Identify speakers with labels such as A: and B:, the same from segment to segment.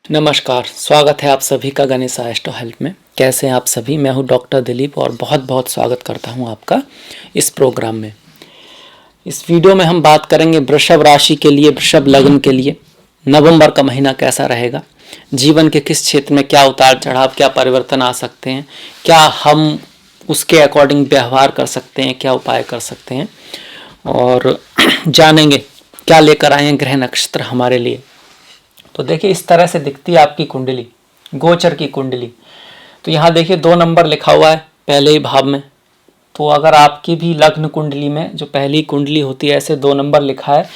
A: नमस्कार, स्वागत है आप सभी का गणेश एस्ट्रो हेल्थ में। कैसे हैं आप सभी? मैं हूं डॉक्टर दिलीप और बहुत बहुत स्वागत करता हूं आपका इस प्रोग्राम में। इस वीडियो में हम बात करेंगे वृषभ राशि के लिए, वृषभ लग्न के लिए नवंबर का महीना कैसा रहेगा, जीवन के किस क्षेत्र में क्या उतार चढ़ाव, क्या परिवर्तन आ सकते हैं, क्या हम उसके अकॉर्डिंग व्यवहार कर सकते हैं, क्या उपाय कर सकते हैं और जानेंगे क्या लेकर आए हैं ग्रह नक्षत्र हमारे लिए। तो देखिए इस तरह से दिखती है आपकी कुंडली, गोचर की कुंडली। तो यहाँ देखिए 2 नंबर लिखा हुआ है पहले ही भाव में। तो अगर आपकी भी लग्न कुंडली में जो पहली कुंडली होती है ऐसे 2 नंबर लिखा है,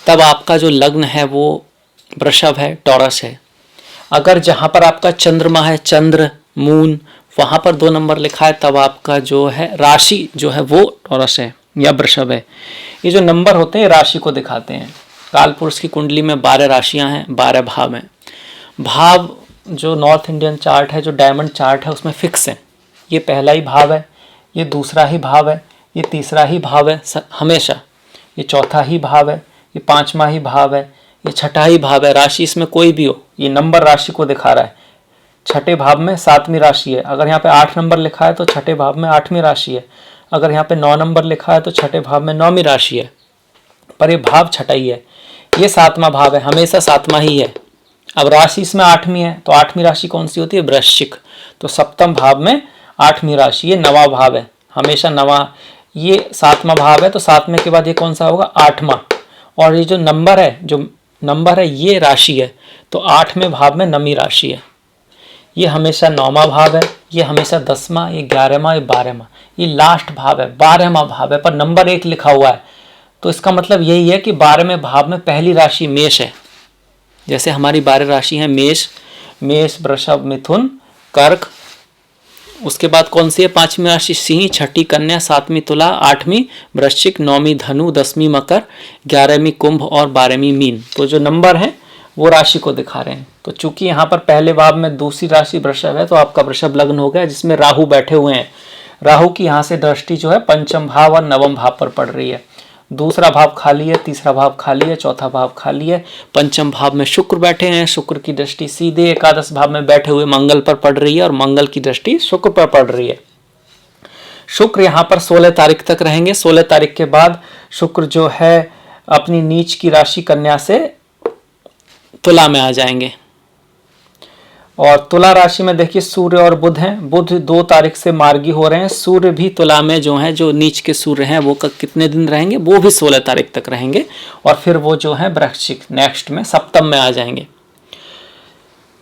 A: तब आपका जो लग्न है वो वृषभ है, टॉरस है। अगर जहाँ पर आपका चंद्रमा है, चंद्र मून, वहाँ पर 2 नंबर लिखा है, तब आपका जो है राशि जो है वो टॉरस है या वृषभ है। ये जो नंबर होते हैं राशि को दिखाते हैं। काल पुरुष की कुंडली में 12 राशियां हैं, 12 भाव हैं। भाव जो नॉर्थ इंडियन चार्ट है, जो डायमंड चार्ट है, उसमें फिक्स है। ये पहला ही भाव है, ये दूसरा ही भाव है, ये तीसरा ही भाव है हमेशा, ये चौथा ही भाव है, ये 5वां ही भाव है, ये छठा ही भाव है। राशि इसमें कोई भी हो, ये नंबर राशि को दिखा रहा है। छठे भाव में 7वीं राशि है। अगर यहाँ पे 8 नंबर लिखा है तो छठे भाव में 8वीं राशि है। अगर यहाँ पे 9 नंबर लिखा है तो छठे भाव में 9वीं राशि है। पर ये भाव छठा ही है, ये 7वां भाव है, हमेशा 7वां ही है। अब राशि इसमें 8वीं है, तो 8वीं राशि कौन सी होती है? वृश्चिक। तो 7वें भाव में 8वीं राशि, ये 9वां भाव है, हमेशा 9वां। ये 7वां भाव है, तो 7वें के बाद ये कौन सा होगा? 8वां। और ये जो नंबर है ये राशि है, तो 8वें भाव में 9वीं राशि है। ये हमेशा 9वां भाव है, ये हमेशा 10वां, ये 11वां, ये 12वां, ये लास्ट भाव है, 12वां भाव है, पर नंबर 1 लिखा हुआ है। तो इसका मतलब यही है कि 12वें भाव में पहली राशि मेष है। जैसे हमारी 12 राशि है मेष, वृषभ, मिथुन, कर्क। उसके बाद कौन सी है? 5वीं राशि सिंह, 6ठी कन्या, 7वीं तुला, 8वीं वृश्चिक, 9वीं धनु, 10वीं मकर, 11वीं कुंभ और 12वीं मीन। तो जो नंबर है वो राशि को दिखा रहे हैं। तो चूंकि यहाँ पर पहले भाव में दूसरी राशि वृषभ है, तो आपका वृषभ लग्न हो गया, जिसमें राहु बैठे हुए हैं। राहु की यहाँ से दृष्टि जो है 5म भाव और 9म भाव पर पड़ रही है। दूसरा भाव खाली है, तीसरा भाव खाली है, चौथा भाव खाली है। 5म भाव में शुक्र बैठे हैं, शुक्र की दृष्टि सीधे एकादश भाव में बैठे हुए मंगल पर पड़ रही है और मंगल की दृष्टि शुक्र पर पड़ रही है। शुक्र यहाँ पर 16 तारीख तक रहेंगे। 16 तारीख के बाद शुक्र जो है अपनी नीच की राशि कन्या से तुला में आ जाएंगे। और तुला राशि में देखिए सूर्य और बुध हैं। बुध 2 तारीख से मार्गी हो रहे हैं। सूर्य भी तुला में जो है, जो नीच के सूर्य हैं, वो कितने दिन रहेंगे? वो भी 16 तारीख तक रहेंगे। और फिर वो जो है वृश्चिक नेक्स्ट में सप्तम में आ जाएंगे।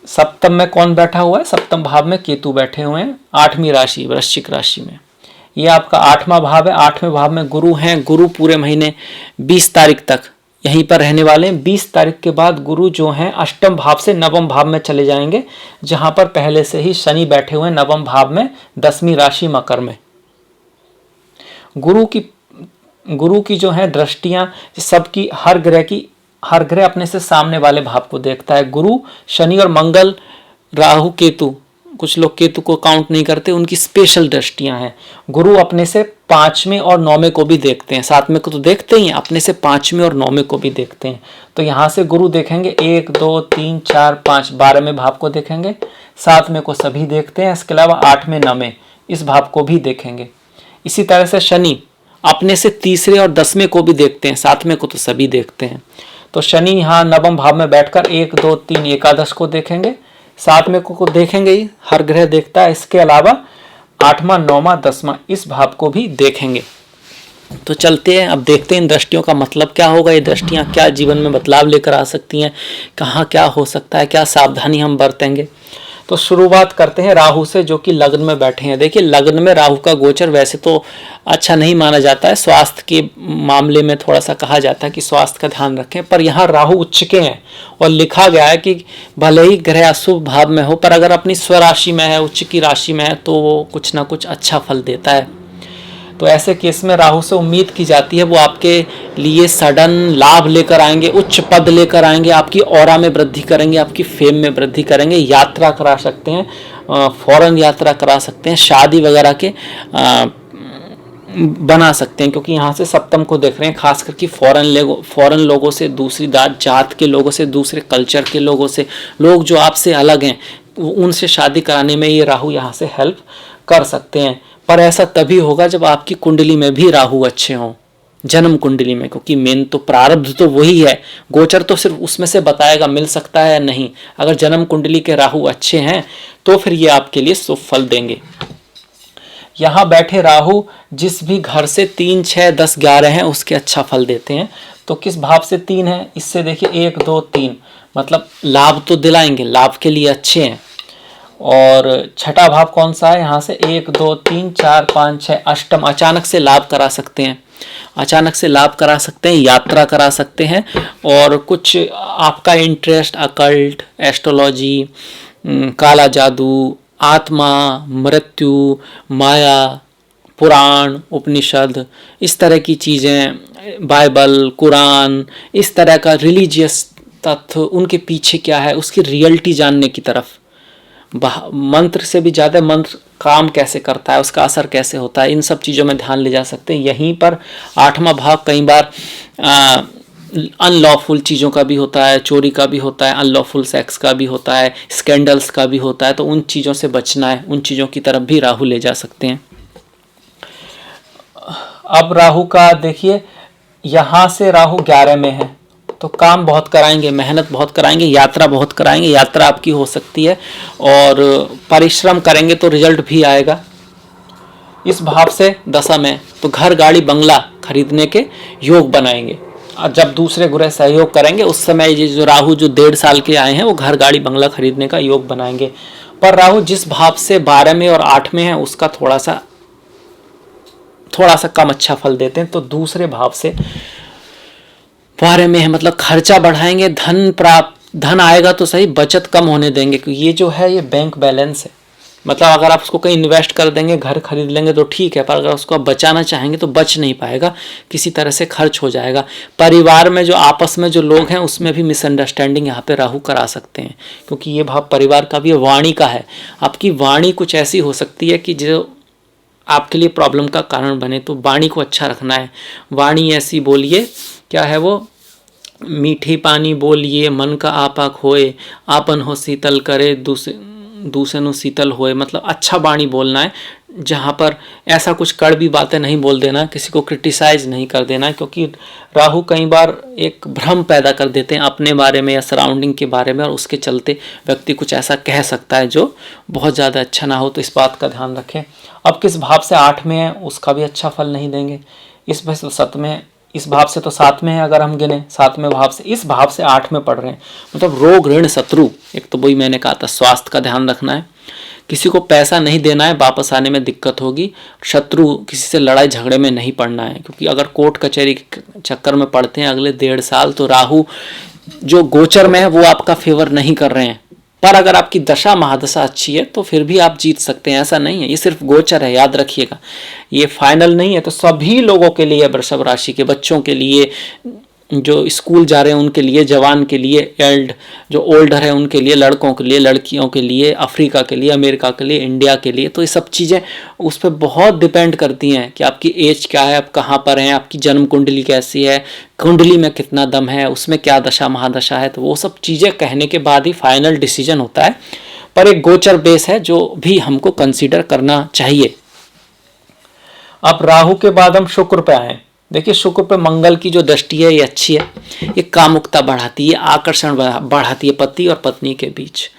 A: सप्तम में कौन बैठा हुआ है? 7म भाव में केतु बैठे हुए हैं, 8वीं राशि वृश्चिक राशि में। ये आपका 8वां भाव है। 8वें भाव में गुरु हैं। गुरु पूरे महीने 20 तारीख तक यहीं पर रहने वाले हैं। 20 तारीख के बाद गुरु जो हैं 8म भाव से 9म भाव में चले जाएंगे, जहां पर पहले से ही शनि बैठे हुए हैं 9म भाव में, 10वीं राशि मकर में। गुरु की जो है दृष्टियां सबकी, हर ग्रह अपने से सामने वाले भाव को देखता है। गुरु, शनि और मंगल, राहु, केतु, कुछ लोग केतु को काउंट नहीं करते, उनकी स्पेशल दृष्टियां हैं। गुरु अपने से 5वें और 9वें को भी देखते हैं। 7वें को तो देखते ही हैं, अपने से 5वें और 9वें को भी देखते हैं। तो यहाँ से गुरु देखेंगे 1 2 3 4 5, 12वें भाव को देखेंगे। 7वें को सभी देखते हैं। इसके अलावा 8वें 9वें इस भाव को भी देखेंगे। इसी तरह से शनि अपने से 3रे और 10वें को भी देखते हैं। 7वें को तो सभी देखते हैं। तो शनि यहाँ 9म भाव में बैठकर 1 2 3 एकादश को देखेंगे। 7वें को देखेंगे ही, हर ग्रह देखता है। इसके अलावा 8वां 9वां 10वां इस भाव को भी देखेंगे। तो चलते हैं, अब देखते हैं इन दृष्टियों का मतलब क्या होगा। ये दृष्टियां क्या जीवन में बदलाव लेकर आ सकती हैं, कहाँ क्या हो सकता है, क्या सावधानी हम बरतेंगे। तो शुरुआत करते हैं राहु से, जो कि लग्न में बैठे हैं। देखिए लग्न में राहु का गोचर वैसे तो अच्छा नहीं माना जाता है। स्वास्थ्य के मामले में थोड़ा सा कहा जाता है कि स्वास्थ्य का ध्यान रखें, पर यहाँ राहु उच्च के हैं और लिखा गया है कि भले ही ग्रह अशुभ भाव में हो, पर अगर अपनी स्वराशि में है, उच्च की राशि में है, तो वो कुछ ना कुछ अच्छा फल देता है। तो ऐसे केस में राहु से उम्मीद की जाती है वो आपके लिए सडन लाभ लेकर आएंगे, उच्च पद लेकर आएंगे, आपकी ऑरा में वृद्धि करेंगे, आपकी फेम में वृद्धि करेंगे, यात्रा करा सकते हैं, फॉरेन यात्रा करा सकते हैं, शादी वगैरह के बना सकते हैं, क्योंकि यहाँ से सप्तम को देख रहे हैं, खास करके फॉरेन लोगों से, दूसरी जात के लोगों से, दूसरे कल्चर के लोगों से, लोग जो आपसे अलग हैं उनसे शादी कराने में ये राहु यहाँ से हेल्प कर सकते हैं। पर ऐसा तभी होगा जब आपकी कुंडली में भी राहु अच्छे हों, जन्म कुंडली में, क्योंकि मेन तो प्रारब्ध तो वही है, गोचर तो सिर्फ उसमें से बताएगा मिल सकता है या नहीं। अगर जन्म कुंडली के राहु अच्छे हैं तो फिर ये आपके लिए शुभ फल देंगे। यहाँ बैठे राहु जिस भी घर से 3, 6, 10, 11 हैं उसके अच्छा फल देते हैं। तो किस भाव से 3 है, इससे देखिए 1, 2, 3, मतलब लाभ तो दिलाएंगे, लाभ के लिए अच्छे हैं। और छठा भाव कौन सा है, यहाँ से 1, 2, 3, 4, 5, 6, अष्टम, अचानक से लाभ करा सकते हैं, अचानक से लाभ करा सकते हैं, यात्रा करा सकते हैं। और कुछ आपका इंटरेस्ट अकल्ट, एस्ट्रोलॉजी, काला जादू, आत्मा, मृत्यु, माया, पुराण, उपनिषद, इस तरह की चीज़ें, बाइबल, कुरान, इस तरह का रिलीजियस तत्व, उनके पीछे क्या है उसकी रियलिटी जानने की तरफ, मंत्र से भी ज़्यादा मंत्र काम कैसे करता है, उसका असर कैसे होता है, इन सब चीज़ों में ध्यान ले जा सकते हैं। यहीं पर 8वां भाव कई बार अनलॉफुल चीज़ों का भी होता है, चोरी का भी होता है, अनलॉफुल सेक्स का भी होता है, स्कैंडल्स का भी होता है, तो उन चीज़ों से बचना है, उन चीज़ों की तरफ भी राहु ले जा सकते हैं। अब राहु का देखिए, यहाँ से राहु 11 में है तो काम बहुत कराएंगे, मेहनत बहुत कराएंगे, यात्रा बहुत कराएंगे, यात्रा आपकी हो सकती है और परिश्रम करेंगे तो रिजल्ट भी आएगा। इस भाव से दशा में तो घर, गाड़ी, बंगला खरीदने के योग बनाएंगे। और जब दूसरे ग्रह सहयोग करेंगे उस समय ये जो राहु जो 1.5 साल के आए हैं वो घर, गाड़ी, बंगला खरीदने का योग बनाएंगे। पर राहु जिस भाव से 12 में और 8 में है उसका थोड़ा सा कम अच्छा फल देते हैं। तो दूसरे भाव से 12 में है, मतलब खर्चा बढ़ाएंगे, धन आएगा तो सही, बचत कम होने देंगे, क्योंकि ये जो है ये बैंक बैलेंस है। मतलब अगर आप उसको कहीं इन्वेस्ट कर देंगे, घर खरीद लेंगे तो ठीक है, पर अगर उसको आप बचाना चाहेंगे तो बच नहीं पाएगा, किसी तरह से खर्च हो जाएगा। परिवार में जो आपस में जो लोग हैं उसमें भी मिसअंडरस्टैंडिंग यहाँ पे राहु करा सकते हैं, क्योंकि ये भाव परिवार का भी है, वाणी का है। आपकी वाणी कुछ ऐसी हो सकती है कि जो आपके लिए प्रॉब्लम का कारण बने, तो वाणी को अच्छा रखना है। वाणी ऐसी बोलिए, क्या है वो, मीठी पानी बोलिए मन का आपा खोए, आपन हो शीतल करे दूसरे नु शीतल होए, मतलब अच्छा वाणी बोलना है, जहाँ पर ऐसा कुछ कड़वी बातें नहीं बोल देना, किसी को क्रिटिसाइज नहीं कर देना, क्योंकि राहु कई बार एक भ्रम पैदा कर देते हैं अपने बारे में या सराउंडिंग के बारे में, और उसके चलते व्यक्ति कुछ ऐसा कह सकता है जो बहुत ज़्यादा अच्छा ना हो, तो इस बात का ध्यान रखें। अब किस भाव से 8 में है उसका भी अच्छा फल नहीं देंगे, इस भाव से 7 में है, इस भाव से तो 7 में है, अगर हम गिने 7वें भाव से, इस भाव से 8 में पढ़ रहे हैं, मतलब रोग, ऋण, शत्रु, एक तो वही मैंने कहा था, स्वास्थ्य का ध्यान रखना है, किसी को पैसा नहीं देना है, वापस आने में दिक्कत होगी, शत्रु, किसी से लड़ाई झगड़े में नहीं पड़ना है, क्योंकि अगर कोर्ट कचहरी के चक्कर में पड़ते हैं अगले 1.5 साल तो राहु जो गोचर में है वो आपका फेवर नहीं कर रहे हैं। पर अगर आपकी दशा महादशा अच्छी है तो फिर भी आप जीत सकते हैं, ऐसा नहीं है, ये सिर्फ गोचर है, याद रखिएगा, ये फाइनल नहीं है। तो सभी लोगों के लिए, वृषभ राशि के बच्चों के लिए, जो स्कूल जा रहे हैं उनके लिए, जवान के लिए, जो ओल्डर है उनके लिए, लड़कों के लिए, लड़कियों के लिए, अफ्रीका के लिए, अमेरिका के लिए, इंडिया के लिए, तो ये सब चीज़ें उस पर बहुत डिपेंड करती हैं कि आपकी एज क्या है, आप कहाँ पर हैं, आपकी जन्म कुंडली कैसी है, कुंडली में कितना दम है, उसमें क्या दशा महादशा है, तो वो सब चीज़ें कहने के बाद ही फाइनल डिसीजन होता है। पर एक गोचर बेस है जो भी हमको कंसीडर करना चाहिए। अब राहु के बाद हम शुक्र पे आए। देखिए शुक्र पे मंगल की जो दृष्टि है ये अच्छी है, ये कामुकता बढ़ाती है, आकर्षण बढ़ाती है, पति और पत्नी के बीच,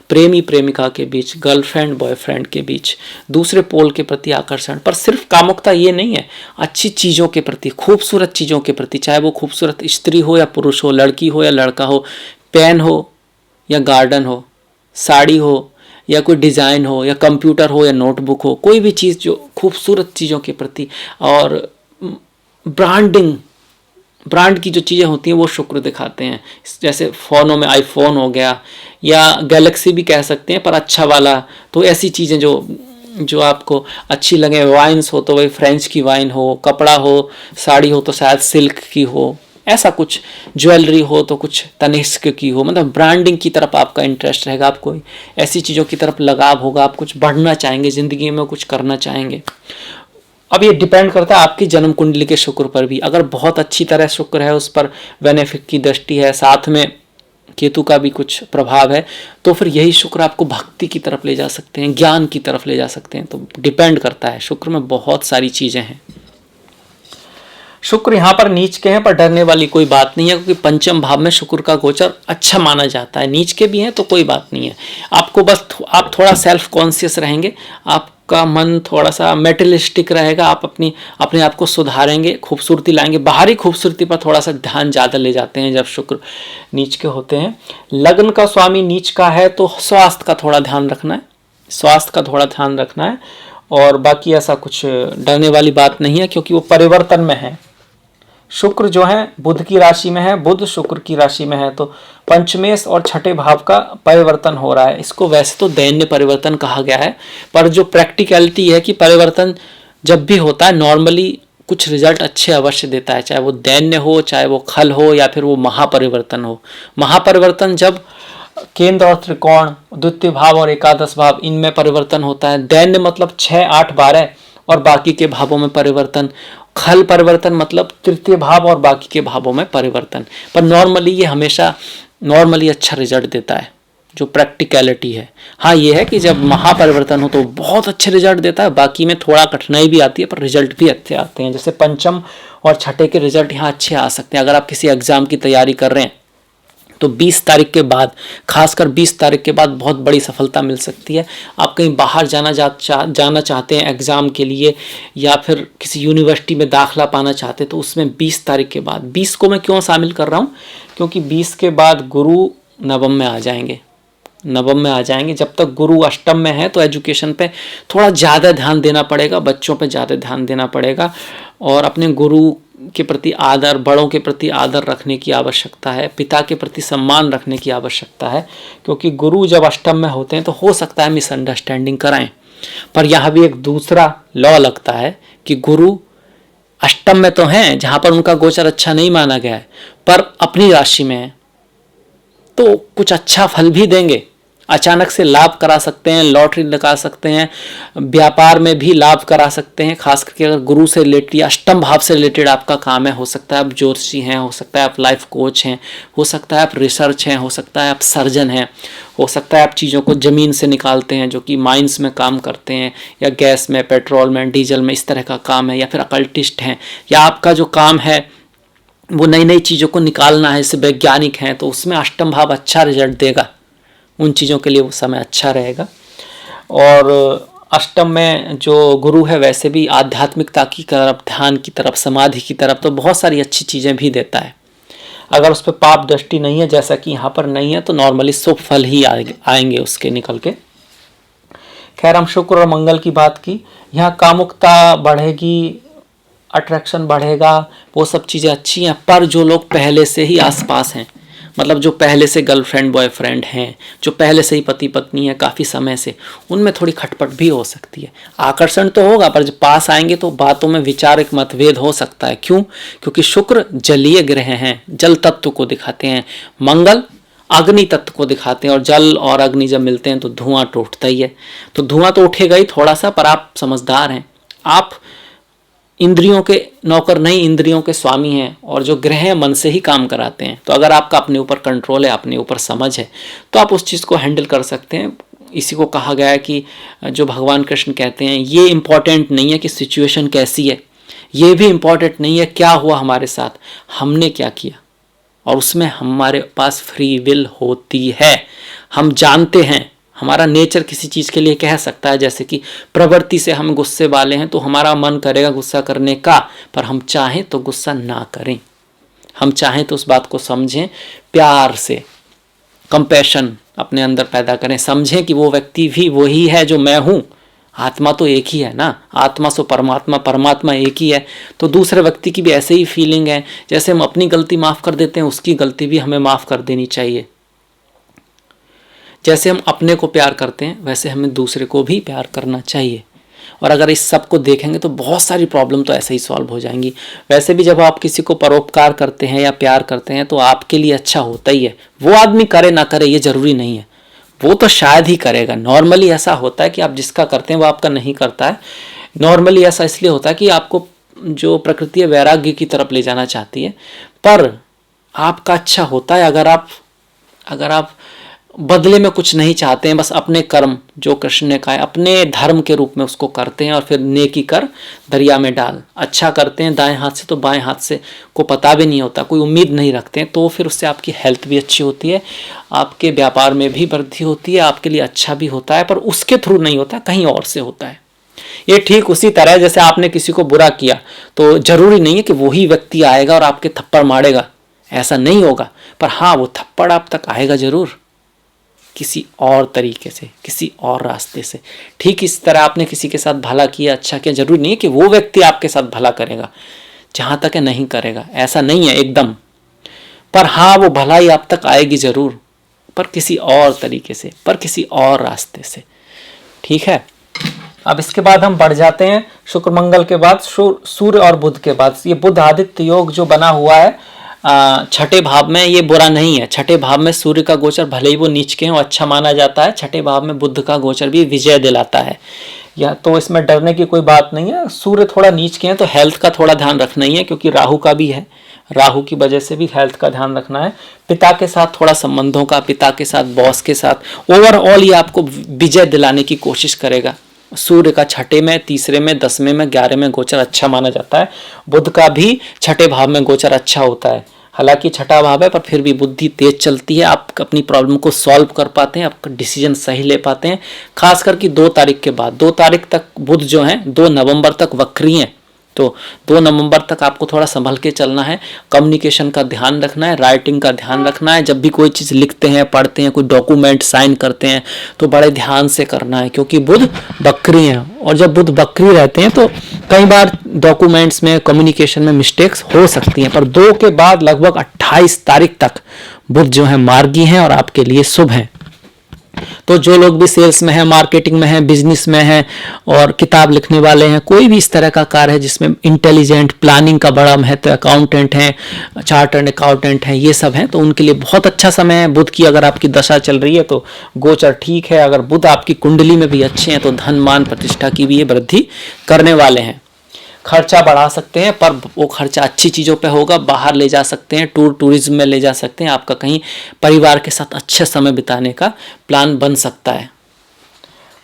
A: प्रेमी प्रेमिका के बीच, गर्लफ्रेंड बॉयफ्रेंड के बीच, दूसरे पोल के प्रति आकर्षण। पर सिर्फ कामुकता ये नहीं है, अच्छी चीज़ों के प्रति, खूबसूरत चीज़ों के प्रति, चाहे वो खूबसूरत स्त्री हो या पुरुष हो, लड़की हो या लड़का हो, पेन हो या गार्डन हो, साड़ी हो या कोई डिज़ाइन हो या कंप्यूटर हो या नोटबुक हो, कोई भी चीज़ जो खूबसूरत चीज़ों के प्रति, और ब्रांड की जो चीज़ें होती हैं वो शुक्र दिखाते हैं। जैसे फ़ोनों में आईफोन हो गया या गैलेक्सी भी कह सकते हैं, पर अच्छा वाला, तो ऐसी चीज़ें जो आपको अच्छी लगे, वाइन्स हो तो वही फ्रेंच की वाइन हो, कपड़ा हो, साड़ी हो तो शायद सिल्क की हो, ऐसा कुछ, ज्वेलरी हो तो कुछ तनिष्क की हो, मतलब ब्रांडिंग की तरफ आपका इंटरेस्ट रहेगा, आपको ऐसी चीज़ों की तरफ लगाव होगा, आप कुछ बढ़ना चाहेंगे, ज़िंदगी में कुछ करना चाहेंगे। अब ये डिपेंड करता है आपकी जन्म कुंडली के शुक्र पर भी। अगर बहुत अच्छी तरह शुक्र है, उस पर बेनिफिक की दृष्टि है, साथ में केतु का भी कुछ प्रभाव है, तो फिर यही शुक्र आपको भक्ति की तरफ ले जा सकते हैं, ज्ञान की तरफ ले जा सकते हैं। तो डिपेंड करता है, शुक्र में बहुत सारी चीजें हैं। शुक्र यहाँ पर नीच के हैं, पर डरने वाली कोई बात नहीं है, क्योंकि पंचम भाव में शुक्र का गोचर अच्छा माना जाता है। नीच के भी हैं तो कोई बात नहीं है, आपको बस आप थोड़ा सेल्फ कॉन्शियस रहेंगे, आपका मन थोड़ा सा मेटेरियलिस्टिक रहेगा, आप अपने आप को सुधारेंगे, खूबसूरती लाएंगे। बाहरी खूबसूरती पर थोड़ा सा ध्यान ज़्यादा ले जाते हैं जब शुक्र नीच के होते हैं। लग्न का स्वामी नीच का है तो स्वास्थ्य का थोड़ा ध्यान रखना है, स्वास्थ्य का थोड़ा ध्यान रखना है। और बाकी ऐसा कुछ डरने वाली बात नहीं है, क्योंकि वो परिवर्तन में है। शुक्र जो है बुध की राशि में है, बुध शुक्र की राशि में है, तो पंचमेश और छठे भाव का परिवर्तन हो रहा है। इसको वैसे तो दैन्य परिवर्तन कहा गया है, पर जो प्रैक्टिकलिटी है कि परिवर्तन जब भी होता है नॉर्मली कुछ रिजल्ट अच्छे अवश्य देता है, चाहे वो दैन्य हो, चाहे वो खल हो, या फिर वो महापरिवर्तन हो। महापरिवर्तन जब केंद्र और त्रिकोण, द्वितीय भाव और एकादश भाव, इनमें परिवर्तन होता है। दैन्य मतलब 6, 8, 12 और बाकी के भावों में परिवर्तन। खल परिवर्तन मतलब तृतीय भाव और बाकी के भावों में परिवर्तन। पर नॉर्मली ये हमेशा नॉर्मली अच्छा रिजल्ट देता है, जो प्रैक्टिकलिटी है। हाँ, ये है कि जब महापरिवर्तन हो तो बहुत अच्छे रिजल्ट देता है, बाकी में थोड़ा कठिनाई भी आती है, पर रिजल्ट भी अच्छे आते हैं। जैसे पंचम और छठे के रिजल्ट यहाँ अच्छे आ सकते हैं। अगर आप किसी एग्जाम की तैयारी कर रहे हैं तो 20 तारीख के बाद, खासकर 20 तारीख के बाद बहुत बड़ी सफलता मिल सकती है। आप कहीं बाहर जाना चाहते हैं एग्ज़ाम के लिए, या फिर किसी यूनिवर्सिटी में दाखिला पाना चाहते हैं, तो उसमें 20 तारीख के बाद, 20 को मैं क्यों शामिल कर रहा हूँ, क्योंकि 20 के बाद गुरु नवम में आ जाएंगे। जब तक गुरु अष्टम में है तो एजुकेशन पे थोड़ा ज़्यादा ध्यान देना पड़ेगा, बच्चों पे ज़्यादा ध्यान देना पड़ेगा, और अपने गुरु के प्रति आदर, बड़ों के प्रति आदर रखने की आवश्यकता है, पिता के प्रति सम्मान रखने की आवश्यकता है, क्योंकि गुरु जब अष्टम में होते हैं तो हो सकता है मिसअंडरस्टैंडिंग कराएं। पर यहाँ भी एक दूसरा लॉ लगता है कि गुरु अष्टम में तो हैं, जहाँ पर उनका गोचर अच्छा नहीं माना गया है, पर अपनी राशि में है तो कुछ अच्छा फल भी देंगे। अचानक से लाभ करा सकते हैं, लॉटरी लगा सकते हैं, व्यापार में भी लाभ करा सकते हैं। खास करके अगर गुरु से रिलेटेड या अष्टम भाव से रिलेटेड आपका काम है, हो सकता है आप ज्योतिषी हैं, हो सकता है आप लाइफ कोच हैं, हो सकता है आप रिसर्च हैं, हो सकता है आप सर्जन हैं, हो सकता है आप चीज़ों को ज़मीन से निकालते हैं, जो कि माइंस में काम करते हैं, या गैस में, पेट्रोल में, डीजल में, इस तरह का काम है, या फिर अकल्टिस्ट हैं, या आपका जो काम है वो नई नई चीज़ों को निकालना है, जैसे वैज्ञानिक हैं, तो उसमें अष्टम भाव अच्छा रिजल्ट देगा। उन चीज़ों के लिए वो समय अच्छा रहेगा। और अष्टम में जो गुरु है वैसे भी आध्यात्मिकता की तरफ, ध्यान की तरफ, समाधि की तरफ, तो बहुत सारी अच्छी चीज़ें भी देता है। अगर उस पर पाप दृष्टि नहीं है, जैसा कि यहाँ पर नहीं है, तो नॉर्मली शुभ फल ही आएंगे उसके निकल के। खैर, हम शुक्र और मंगल की बात की। यहाँ कामुकता बढ़ेगी, अट्रैक्शन बढ़ेगा, वो सब चीज़ें अच्छी हैं। पर जो लोग पहले से ही आसपास हैं, मतलब जो पहले से गर्लफ्रेंड बॉयफ्रेंड हैं, जो पहले से ही पति पत्नी है काफ़ी समय से, उनमें थोड़ी खटपट भी हो सकती है। आकर्षण तो होगा, पर जब पास आएंगे तो बातों में विचारिक मतभेद हो सकता है। क्यों? क्योंकि शुक्र जलीय ग्रह हैं, जल तत्व को दिखाते हैं, मंगल अग्नि तत्व को दिखाते हैं, और जल और अग्नि जब मिलते हैं तो धुआं तो उठता ही है। तो धुआं तो उठेगा ही थोड़ा सा, पर आप समझदार हैं, आप इंद्रियों के नौकर नहीं, इंद्रियों के स्वामी हैं, और जो ग्रह हैं मन से ही काम कराते हैं। तो अगर आपका अपने ऊपर कंट्रोल है, अपने ऊपर समझ है, तो आप उस चीज़ को हैंडल कर सकते हैं। इसी को कहा गया है कि जो भगवान कृष्ण कहते हैं, ये इम्पॉर्टेंट नहीं है कि सिचुएशन कैसी है, ये भी इम्पॉर्टेंट नहीं है क्या हुआ हमारे साथ, हमने क्या किया। और उसमें हमारे पास फ्री विल होती है, हम जानते हैं। हमारा नेचर किसी चीज़ के लिए कह सकता है, जैसे कि प्रवृत्ति से हम गुस्से वाले हैं तो हमारा मन करेगा गुस्सा करने का, पर हम चाहें तो गुस्सा ना करें, हम चाहें तो उस बात को समझें, प्यार से कंपैशन अपने अंदर पैदा करें, समझें कि वो व्यक्ति भी वही है जो मैं हूँ, आत्मा तो एक ही है ना, आत्मा सो परमात्मा, परमात्मा एक ही है। तो दूसरे व्यक्ति की भी ऐसे ही फीलिंग है, जैसे हम अपनी गलती माफ़ कर देते हैं, उसकी गलती भी हमें माफ़ कर देनी चाहिए। जैसे हम अपने को प्यार करते हैं, वैसे हमें दूसरे को भी प्यार करना चाहिए। और अगर इस सब को देखेंगे तो बहुत सारी प्रॉब्लम तो ऐसे ही सॉल्व हो जाएंगी। वैसे भी जब आप किसी को परोपकार करते हैं या प्यार करते हैं तो आपके लिए अच्छा होता ही है। वो आदमी करे ना करे ये ज़रूरी नहीं है, वो तो शायद ही करेगा। नॉर्मली ऐसा होता है कि आप जिसका करते हैं वो आपका नहीं करता है। नॉर्मली ऐसा इसलिए होता है कि आपको जो प्रकृति है वैराग्य की तरफ ले जाना चाहती है, पर आपका अच्छा होता है अगर आप बदले में कुछ नहीं चाहते हैं, बस अपने कर्म जो कृष्ण ने कहा है अपने धर्म के रूप में उसको करते हैं और फिर नेकी कर दरिया में डाल, अच्छा करते हैं दाएं हाथ से तो बाएं हाथ से को पता भी नहीं होता, कोई उम्मीद नहीं रखते हैं, तो फिर उससे आपकी हेल्थ भी अच्छी होती है, आपके व्यापार में भी वृद्धि होती है, आपके लिए अच्छा भी होता है, पर उसके थ्रू नहीं होता, कहीं और से होता है। ये ठीक उसी तरह जैसे आपने किसी को बुरा किया तो जरूरी नहीं है कि वही व्यक्ति आएगा और आपके थप्पड़ मारेगा, ऐसा नहीं होगा, पर हाँ वो थप्पड़ आप तक आएगा जरूर, किसी और तरीके से, किसी और रास्ते से। ठीक इस तरह आपने किसी के साथ भला किया, अच्छा किया, जरूरी नहीं है कि वो व्यक्ति आपके साथ भला करेगा, जहां तक है नहीं करेगा, ऐसा नहीं है एकदम, पर हाँ वो भलाई आप तक आएगी जरूर, पर किसी और तरीके से, पर किसी और रास्ते से। ठीक है, अब इसके बाद हम बढ़ जाते हैं शुक्र मंगल के बाद सूर्य और बुध के बाद। ये बुध आदित्य योग जो बना हुआ है छठे भाव में, ये बुरा नहीं है। छठे भाव में सूर्य का गोचर भले ही वो नीच के हो अच्छा माना जाता है, छठे भाव में बुध का गोचर भी विजय दिलाता है, या तो इसमें डरने की कोई बात नहीं है। सूर्य थोड़ा नीच के हैं तो हेल्थ का थोड़ा ध्यान रखना ही है, क्योंकि राहु का भी है, राहु की वजह से भी हेल्थ का ध्यान रखना है। पिता के साथ थोड़ा संबंधों का, पिता के साथ, बॉस के साथ, ओवरऑल ये आपको विजय दिलाने की कोशिश करेगा। सूर्य का छठे में, तीसरे में, 10वें में, 11वें में गोचर अच्छा माना जाता है। बुध का भी छठे भाव में गोचर अच्छा होता है, हालांकि छठा भाव है पर फिर भी बुद्धि तेज चलती है, आप अपनी प्रॉब्लम को सॉल्व कर पाते हैं, आपका डिसीजन सही ले पाते हैं। खास करके 2 तारीख के बाद, 2 तारीख तक बुध जो है 2 नवंबर तक वक्री हैं, तो 2 नवंबर तक आपको थोड़ा संभल के चलना है, कम्युनिकेशन का ध्यान रखना है, राइटिंग का ध्यान रखना है। जब भी कोई चीज़ लिखते हैं, पढ़ते हैं, कोई डॉक्यूमेंट साइन करते हैं तो बड़े ध्यान से करना है, क्योंकि बुध बकरी हैं, और जब बुध बकरी रहते हैं तो कई बार डॉक्यूमेंट्स में, कम्युनिकेशन में मिस्टेक्स हो सकती हैं। पर 2 के बाद लगभग 28 तारीख तक बुध जो है मार्गी हैं और आपके लिए शुभ हैं। तो जो लोग भी सेल्स में है, मार्केटिंग में है, बिजनेस में है और किताब लिखने वाले हैं, कोई भी इस तरह का कार्य है जिसमें इंटेलिजेंट प्लानिंग का बड़ा महत्व है, अकाउंटेंट हैं, चार्टर्ड अकाउंटेंट हैं, ये सब हैं, तो उनके लिए बहुत अच्छा समय है। बुध की अगर आपकी दशा चल रही है तो गोचर ठीक है। अगर बुध आपकी कुंडली में भी अच्छे हैं तो धन मान प्रतिष्ठा की भी ये वृद्धि करने वाले हैं। खर्चा बढ़ा सकते हैं पर वो खर्चा अच्छी चीज़ों पे होगा, बाहर ले जा सकते हैं, टूरिज्म में ले जा सकते हैं, आपका कहीं परिवार के साथ अच्छे समय बिताने का प्लान बन सकता है।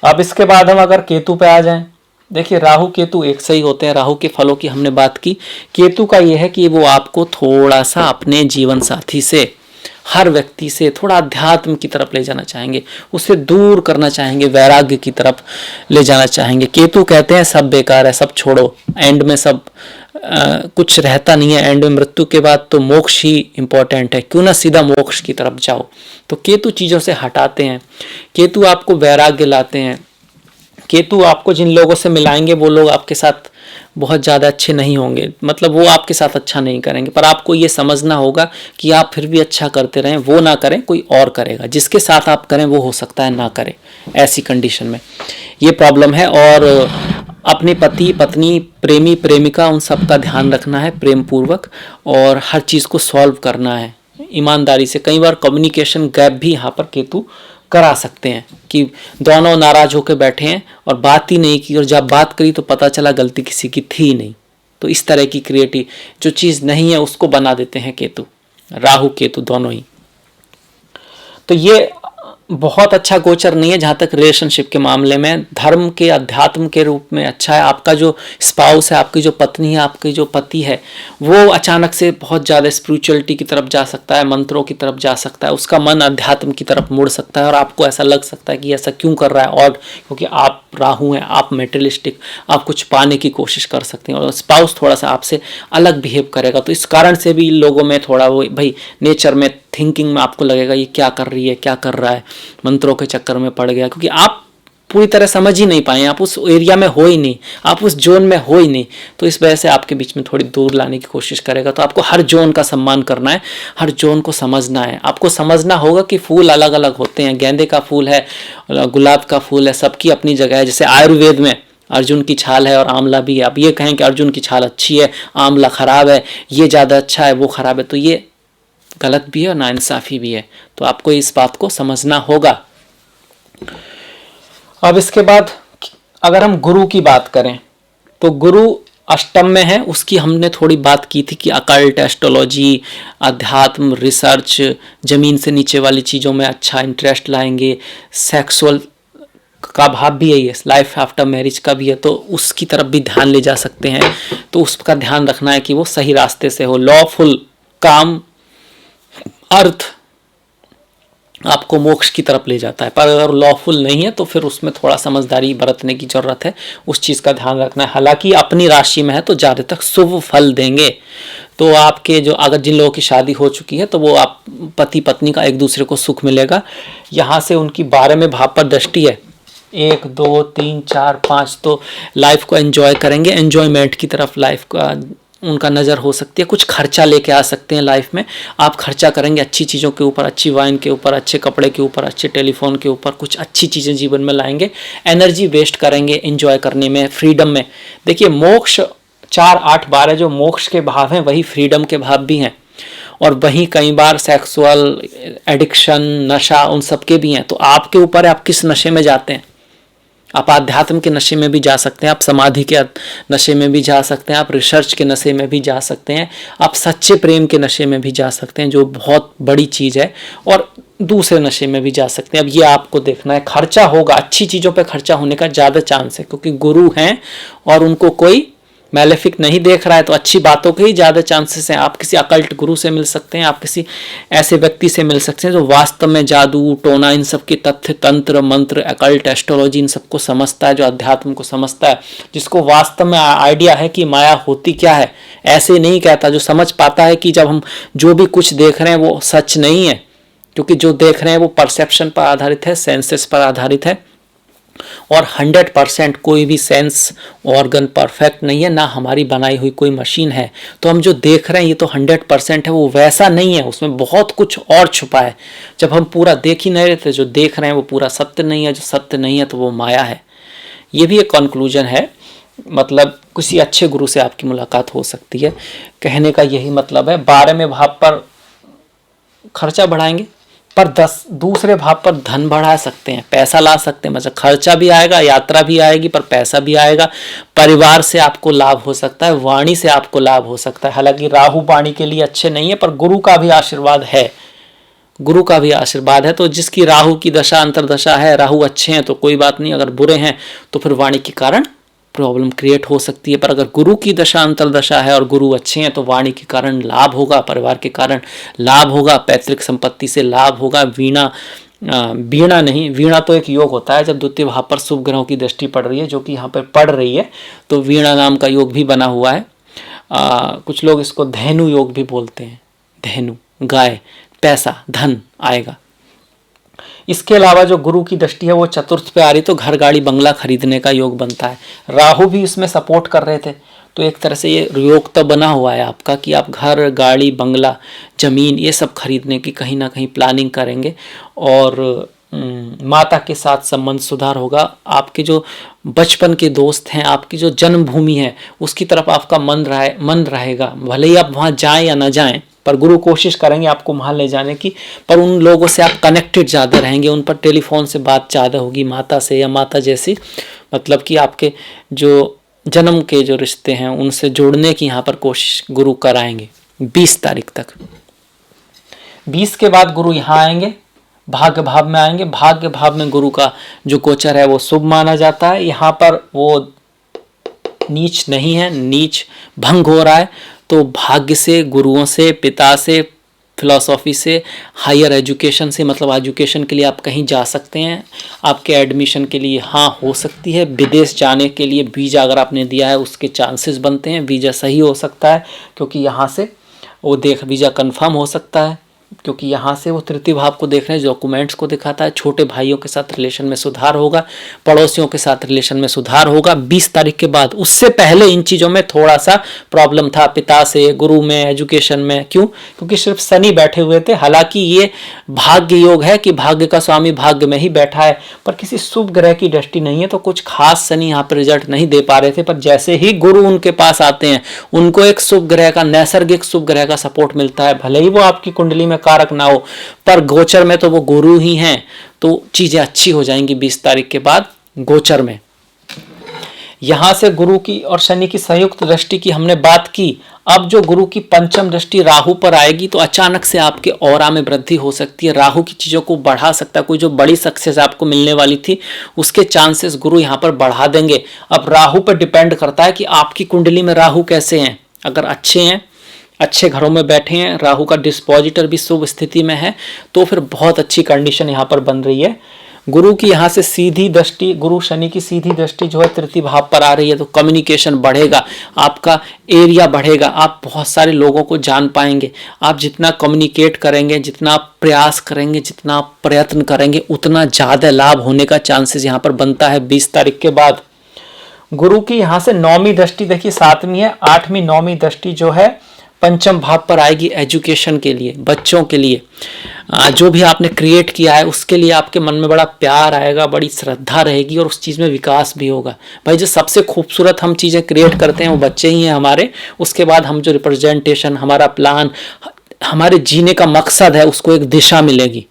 A: अब इसके बाद हम अगर केतु पे आ जाएं, देखिए राहु केतु एक सही होते हैं। राहु के फलों की हमने बात की, केतु का ये है कि वो आपको थोड़ा सा अपने जीवन साथी से, हर व्यक्ति से थोड़ा अध्यात्म की तरफ ले जाना चाहेंगे, उससे दूर करना चाहेंगे, वैराग्य की तरफ ले जाना चाहेंगे। केतु कहते हैं सब बेकार है, सब छोड़ो, एंड में सब कुछ रहता नहीं है, एंड में मृत्यु के बाद तो मोक्ष ही इंपॉर्टेंट है, क्यों ना सीधा मोक्ष की तरफ जाओ। तो केतु चीज़ों से हटाते हैं, केतु आपको वैराग्य लाते हैं। केतु आपको जिन लोगों से मिलाएंगे वो लोग आपके साथ बहुत ज़्यादा अच्छे नहीं होंगे, मतलब वो आपके साथ अच्छा नहीं करेंगे, पर आपको ये समझना होगा कि आप फिर भी अच्छा करते रहें, वो ना करें कोई और करेगा, जिसके साथ आप करें वो हो सकता है ना करें, ऐसी कंडीशन में ये प्रॉब्लम है। और अपने पति पत्नी, प्रेमी प्रेमिका, उन सब का ध्यान रखना है प्रेम पूर्वक, और हर चीज़ को सॉल्व करना है ईमानदारी से। कई बार कम्युनिकेशन गैप भी यहाँ पर केतु करा सकते हैं कि दोनों नाराज होकर बैठे हैं और बात ही नहीं की, और जब बात करी तो पता चला गलती किसी की थी ही नहीं। तो इस तरह की क्रिएटिव जो चीज़ नहीं है उसको बना देते हैं केतु, राहु केतु दोनों ही। तो ये बहुत अच्छा गोचर नहीं है जहाँ तक रिलेशनशिप के मामले में। धर्म के, अध्यात्म के रूप में अच्छा है। आपका जो स्पाउस है, आपकी जो पत्नी है, आपकी जो पति है, वो अचानक से बहुत ज़्यादा स्पिरिचुअलिटी की तरफ जा सकता है, मंत्रों की तरफ जा सकता है, उसका मन अध्यात्म की तरफ मुड़ सकता है, और आपको ऐसा लग सकता है कि ऐसा क्यों कर रहा है, और क्योंकि आप राहु हैं, आप मेटेरियलिस्टिक, आप कुछ पाने की कोशिश कर सकते हैं, और स्पाउस थोड़ा सा आपसे अलग बिहेव करेगा। तो इस कारण से भी लोगों में थोड़ा वो भाई नेचर में, थिंकिंग में आपको लगेगा ये क्या कर रही है, क्या कर रहा है, मंत्रों के चक्कर में पड़ गया, क्योंकि आप पूरी तरह समझ ही नहीं पाए, आप उस एरिया में हो ही नहीं, आप उस जोन में हो ही नहीं, तो इस वजह से आपके बीच में थोड़ी दूर लाने की कोशिश करेगा। तो आपको हर जोन का सम्मान करना है, हर जोन को समझना है। आपको समझना होगा कि फूल अलग अलग होते हैं, गेंदे का फूल है, गुलाब का फूल है, सबकी अपनी जगह है। जैसे आयुर्वेद में अर्जुन की छाल है और आंवला भी है। अब ये कहें कि अर्जुन की छाल अच्छी है, आंवला खराब है, ये ज़्यादा अच्छा है, वो खराब है, तो ये गलत भी है और नाइंसाफ़ी भी है। तो आपको इस बात को समझना होगा। अब इसके बाद अगर हम गुरु की बात करें, तो गुरु अष्टम में है, उसकी हमने थोड़ी बात की थी कि अकल्ट, एस्ट्रोलॉजी, अध्यात्म, रिसर्च, जमीन से नीचे वाली चीज़ों में अच्छा इंटरेस्ट लाएंगे, सेक्सुअल का भाव भी है, ये लाइफ आफ्टर मैरिज का भी है, तो उसकी तरफ भी ध्यान ले जा सकते हैं। तो उसका ध्यान रखना है कि वो सही रास्ते से हो, लॉफुल, काम, अर्थ आपको मोक्ष की तरफ ले जाता है। पर अगर लॉफुल नहीं है तो फिर उसमें थोड़ा समझदारी बरतने की जरूरत है, उस चीज़ का ध्यान रखना है। हालांकि अपनी राशि में है तो ज़्यादा तक शुभ फल देंगे। तो आपके जो, अगर जिन लोगों की शादी हो चुकी है तो वो आप पति पत्नी का एक दूसरे को सुख मिलेगा। यहाँ से उनकी 12वें भाव पर दृष्टि है, 1 2 3 4 5, तो लाइफ को एंजॉय करेंगे, एंजॉयमेंट की तरफ लाइफ का उनका नज़र हो सकती है। कुछ खर्चा लेके आ सकते हैं लाइफ में, आप खर्चा करेंगे अच्छी चीज़ों के ऊपर, अच्छी वाइन के ऊपर, अच्छे कपड़े के ऊपर, अच्छे टेलीफोन के ऊपर, कुछ अच्छी चीज़ें जीवन में लाएंगे, एनर्जी वेस्ट करेंगे एंजॉय करने में, फ्रीडम में। देखिए मोक्ष 4 8 12 जो मोक्ष के भाव हैं वही फ्रीडम के भाव भी हैं, और वही कई बार सेक्सुअल एडिक्शन, नशा, उन सब के भी हैं। तो आपके ऊपर है आप किस नशे में जाते हैं। आप आध्यात्म के नशे में भी जा सकते हैं, आप समाधि के नशे में भी जा सकते हैं, आप रिसर्च के नशे में भी जा सकते हैं, आप सच्चे प्रेम के नशे में भी जा सकते हैं जो बहुत बड़ी चीज़ है, और दूसरे नशे में भी जा सकते हैं। अब ये आपको देखना है। खर्चा होगा, अच्छी चीज़ों पे खर्चा होने का ज़्यादा चांस है, क्योंकि गुरु हैं और उनको कोई मैलेफिक नहीं देख रहा है, तो अच्छी बातों के ही ज़्यादा चांसेस हैं। आप किसी अकल्ट गुरु से मिल सकते हैं, आप किसी ऐसे व्यक्ति से मिल सकते हैं जो वास्तव में जादू टोना इन सब के तथ्य, तंत्र मंत्र, अकल्ट, एस्ट्रोलॉजी इन सबको समझता है, जो अध्यात्म को समझता है, जिसको वास्तव में आइडिया है कि माया होती क्या है। ऐसे नहीं कहता, जो समझ पाता है कि जब हम जो भी कुछ देख रहे हैं वो सच नहीं है, क्योंकि जो देख रहे हैं वो परसेप्शन पर आधारित है, सेंसेस पर आधारित है, और 100% कोई भी सेंस ऑर्गन परफेक्ट नहीं है, ना हमारी बनाई हुई कोई मशीन है। तो हम जो देख रहे हैं ये तो 100% है, वो वैसा नहीं है, उसमें बहुत कुछ और छुपा है। जब हम पूरा देख ही नहीं रहे थे, जो देख रहे हैं वो पूरा सत्य नहीं है, जो सत्य नहीं है तो वो माया है। ये भी एक कंक्लूजन है। मतलब किसी अच्छे गुरु से आपकी मुलाकात हो सकती है, कहने का यही मतलब है। 12वें भाव पर खर्चा बढ़ाएंगे, पर दूसरे भाव पर धन बढ़ा सकते हैं, पैसा ला सकते हैं। मतलब खर्चा भी आएगा, यात्रा भी आएगी, पर पैसा भी आएगा। परिवार से आपको लाभ हो सकता है, वाणी से आपको लाभ हो सकता है। हालांकि राहु वाणी के लिए अच्छे नहीं है, पर गुरु का भी आशीर्वाद है, गुरु का भी आशीर्वाद है। तो जिसकी राहु की दशा अंतरदशा है, राहु अच्छे हैं तो कोई बात नहीं, अगर बुरे हैं तो फिर वाणी के कारण प्रॉब्लम क्रिएट हो सकती है। पर अगर गुरु की दशा अंतरदशा है और गुरु अच्छे हैं तो वाणी के कारण लाभ होगा, परिवार के कारण लाभ होगा, पैतृक संपत्ति से लाभ होगा। वीणा नहीं, वीणा तो एक योग होता है जब द्वितीय भाव पर शुभ ग्रहों की दृष्टि पड़ रही है, जो कि यहाँ पर पड़ रही है, तो वीणा नाम का योग भी बना हुआ है। कुछ लोग इसको धेनु योग भी बोलते हैं। धेनु गाय, पैसा धन आएगा। इसके अलावा जो गुरु की दृष्टि है वो चतुर्थ पे आ रही, तो घर गाड़ी बंगला खरीदने का योग बनता है। राहु भी इसमें सपोर्ट कर रहे थे, तो एक तरह से ये योग तो बना हुआ है आपका कि आप घर गाड़ी बंगला जमीन ये सब खरीदने की कहीं ना कहीं प्लानिंग करेंगे। और माता के साथ संबंध सुधार होगा। आपके जो बचपन के दोस्त हैं, आपकी जो जन्मभूमि है, उसकी तरफ आपका मन रहेगा। भले ही आप वहाँ जाएं या ना जाएं, पर गुरु कोशिश करेंगे आपको वहाँ ले जाने की। पर उन लोगों से आप कनेक्टेड ज़्यादा रहेंगे, उन पर टेलीफोन से बात ज़्यादा होगी, माता से या माता जैसी, मतलब कि आपके जो जन्म के जो रिश्ते हैं उनसे जोड़ने की यहाँ पर कोशिश गुरु कराएंगे 20 तारीख तक। 20 के बाद गुरु यहाँ आएंगे, भाग्य भाव में आएंगे। भाग्य भाव में गुरु का जो गोचर है वो शुभ माना जाता है। यहाँ पर वो नीच नहीं है, नीच भंग हो रहा है। तो भाग्य से, गुरुओं से, पिता से, फिलॉसफी से, हायर एजुकेशन से, मतलब एजुकेशन के लिए आप कहीं जा सकते हैं। आपके एडमिशन के लिए हाँ हो सकती है। विदेश जाने के लिए वीज़ा अगर आपने दिया है उसके चांसेस बनते हैं, वीज़ा सही हो सकता है, क्योंकि यहाँ से वो वीज़ा कंफर्म हो सकता है, क्योंकि यहाँ से वो तृतीय भाव को देख रहे हैं, डॉक्यूमेंट्स को दिखाता है। छोटे भाइयों के साथ रिलेशन में सुधार होगा, पड़ोसियों के साथ रिलेशन में सुधार होगा 20 तारीख के बाद। उससे पहले इन चीज़ों में थोड़ा सा प्रॉब्लम था, पिता से, गुरु में, एजुकेशन में। क्यों? क्योंकि सिर्फ शनि बैठे हुए थे। हालांकि ये भाग्य योग है कि भाग्य का स्वामी भाग्य में ही बैठा है, पर किसी शुभ ग्रह की दृष्टि नहीं है, तो कुछ खास शनि यहाँ पर रिजल्ट नहीं दे पा रहे थे। पर जैसे ही गुरु उनके पास आते हैं, उनको एक शुभ ग्रह का, नैसर्गिक शुभ ग्रह का सपोर्ट मिलता है। भले ही वो आपकी कुंडली में कारक ना हो, पर गोचर में तो वो गुरु ही हैं, तो चीजें अच्छी हो जाएंगी 20 तारीख के बाद गोचर में। यहाँ से गुरु की और शनि की संयुक्त दृष्टि की हमने बात की। अब जो गुरु की पंचम दृष्टि राहु पर आएगी तो अचानक से आपके ऑरा में वृद्धि हो सकती है। राहु की चीज़ों को बढ़ा सकता है। कोई जो बड़ी सक्सेस आपको मिलने वाली थी उसके चांसेस गुरु यहाँ पर बढ़ा देंगे। अब राहु पर डिपेंड करता है कि आपकी कुंडली में राहु कैसे हैं। अगर अच्छे हैं, अच्छे घरों में बैठे हैं, राहु का डिस्पोजिटर भी शुभ स्थिति में है, तो फिर बहुत अच्छी कंडीशन यहाँ पर बन रही है। गुरु की यहाँ से सीधी दृष्टि, गुरु शनि की सीधी दृष्टि जो है तृतीय भाव पर आ रही है, तो कम्युनिकेशन बढ़ेगा, आपका एरिया बढ़ेगा, आप बहुत सारे लोगों को जान पाएंगे। आप जितना कम्युनिकेट करेंगे, जितना आप प्रयास करेंगे, जितना आप प्रयत्न करेंगे, उतना ज़्यादा लाभ होने का चांसेस यहाँ पर बनता है 20 तारीख के बाद। गुरु की यहाँ से 9वीं दृष्टि देखिए 7वीं है, 8वीं 9वीं दृष्टि जो है पंचम भाव पर आएगी एजुकेशन के लिए, बच्चों के लिए। जो भी आपने क्रिएट किया है उसके लिए आपके मन में बड़ा प्यार आएगा, बड़ी श्रद्धा रहेगी और उस चीज़ में विकास भी होगा। भाई जो सबसे खूबसूरत हम चीज़ें क्रिएट करते हैं वो बच्चे ही हैं हमारे। उसके बाद हम जो रिप्रेजेंटेशन, हमारा प्लान, हमारे जीने का मकसद है, उसको एक दिशा मिलेगी।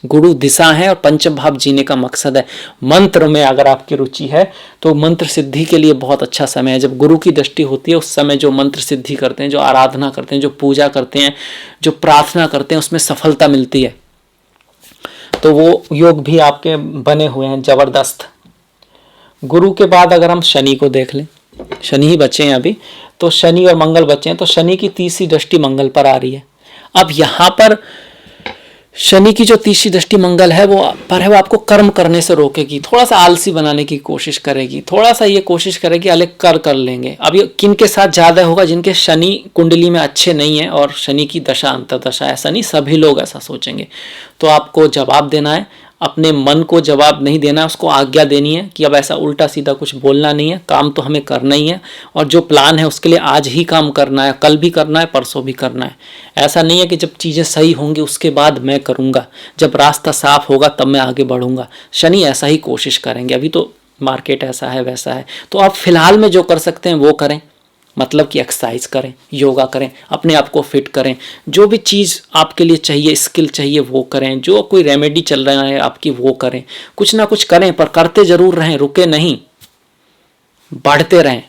A: गुरु दिशा है और पंचम भाव जीने का मकसद है। मंत्र में अगर आपकी रुचि है तो मंत्र सिद्धि के लिए बहुत अच्छा समय है। जब गुरु की दृष्टि होती है उस समय जो मंत्र सिद्धि करते हैं, जो आराधना करते हैं, जो पूजा करते हैं, जो प्रार्थना करते हैं, उसमें सफलता मिलती है। तो वो योग भी आपके बने हुए हैं जबरदस्त। गुरु के बाद अगर हम शनि को देख लें, शनि ही बचे हैं अभी, तो शनि और मंगल बचे हैं। तो शनि की तीसरी दृष्टि मंगल पर आ रही है। अब यहाँ पर शनि की जो तीसरी दृष्टि मंगल है वो वो आपको कर्म करने से रोकेगी, थोड़ा सा आलसी बनाने की कोशिश करेगी, थोड़ा सा ये कोशिश करेगी अलग कर लेंगे। अब ये किन के साथ ज़्यादा होगा? जिनके शनि कुंडली में अच्छे नहीं है और शनि की दशा अंतर्दशा, ऐसा नहीं सभी लोग ऐसा सोचेंगे। तो आपको जवाब देना है, अपने मन को जवाब नहीं देना है, उसको आज्ञा देनी है कि अब ऐसा उल्टा सीधा कुछ बोलना नहीं है, काम तो हमें करना ही है और जो प्लान है उसके लिए आज ही काम करना है, कल भी करना है, परसों भी करना है। ऐसा नहीं है कि जब चीज़ें सही होंगी उसके बाद मैं करूँगा, जब रास्ता साफ होगा तब मैं आगे बढ़ूँगा। शनि ऐसा ही कोशिश करेंगे। अभी तो मार्केट ऐसा है वैसा है, तो आप फिलहाल में जो कर सकते हैं वो करें। मतलब कि एक्सरसाइज करें, योगा करें, अपने आप को फिट करें, जो भी चीज़ आपके लिए चाहिए, स्किल चाहिए वो करें, जो कोई रेमेडी चल रहा है आपकी वो करें, कुछ ना कुछ करें, पर करते जरूर रहें, रुके नहीं, बढ़ते रहें।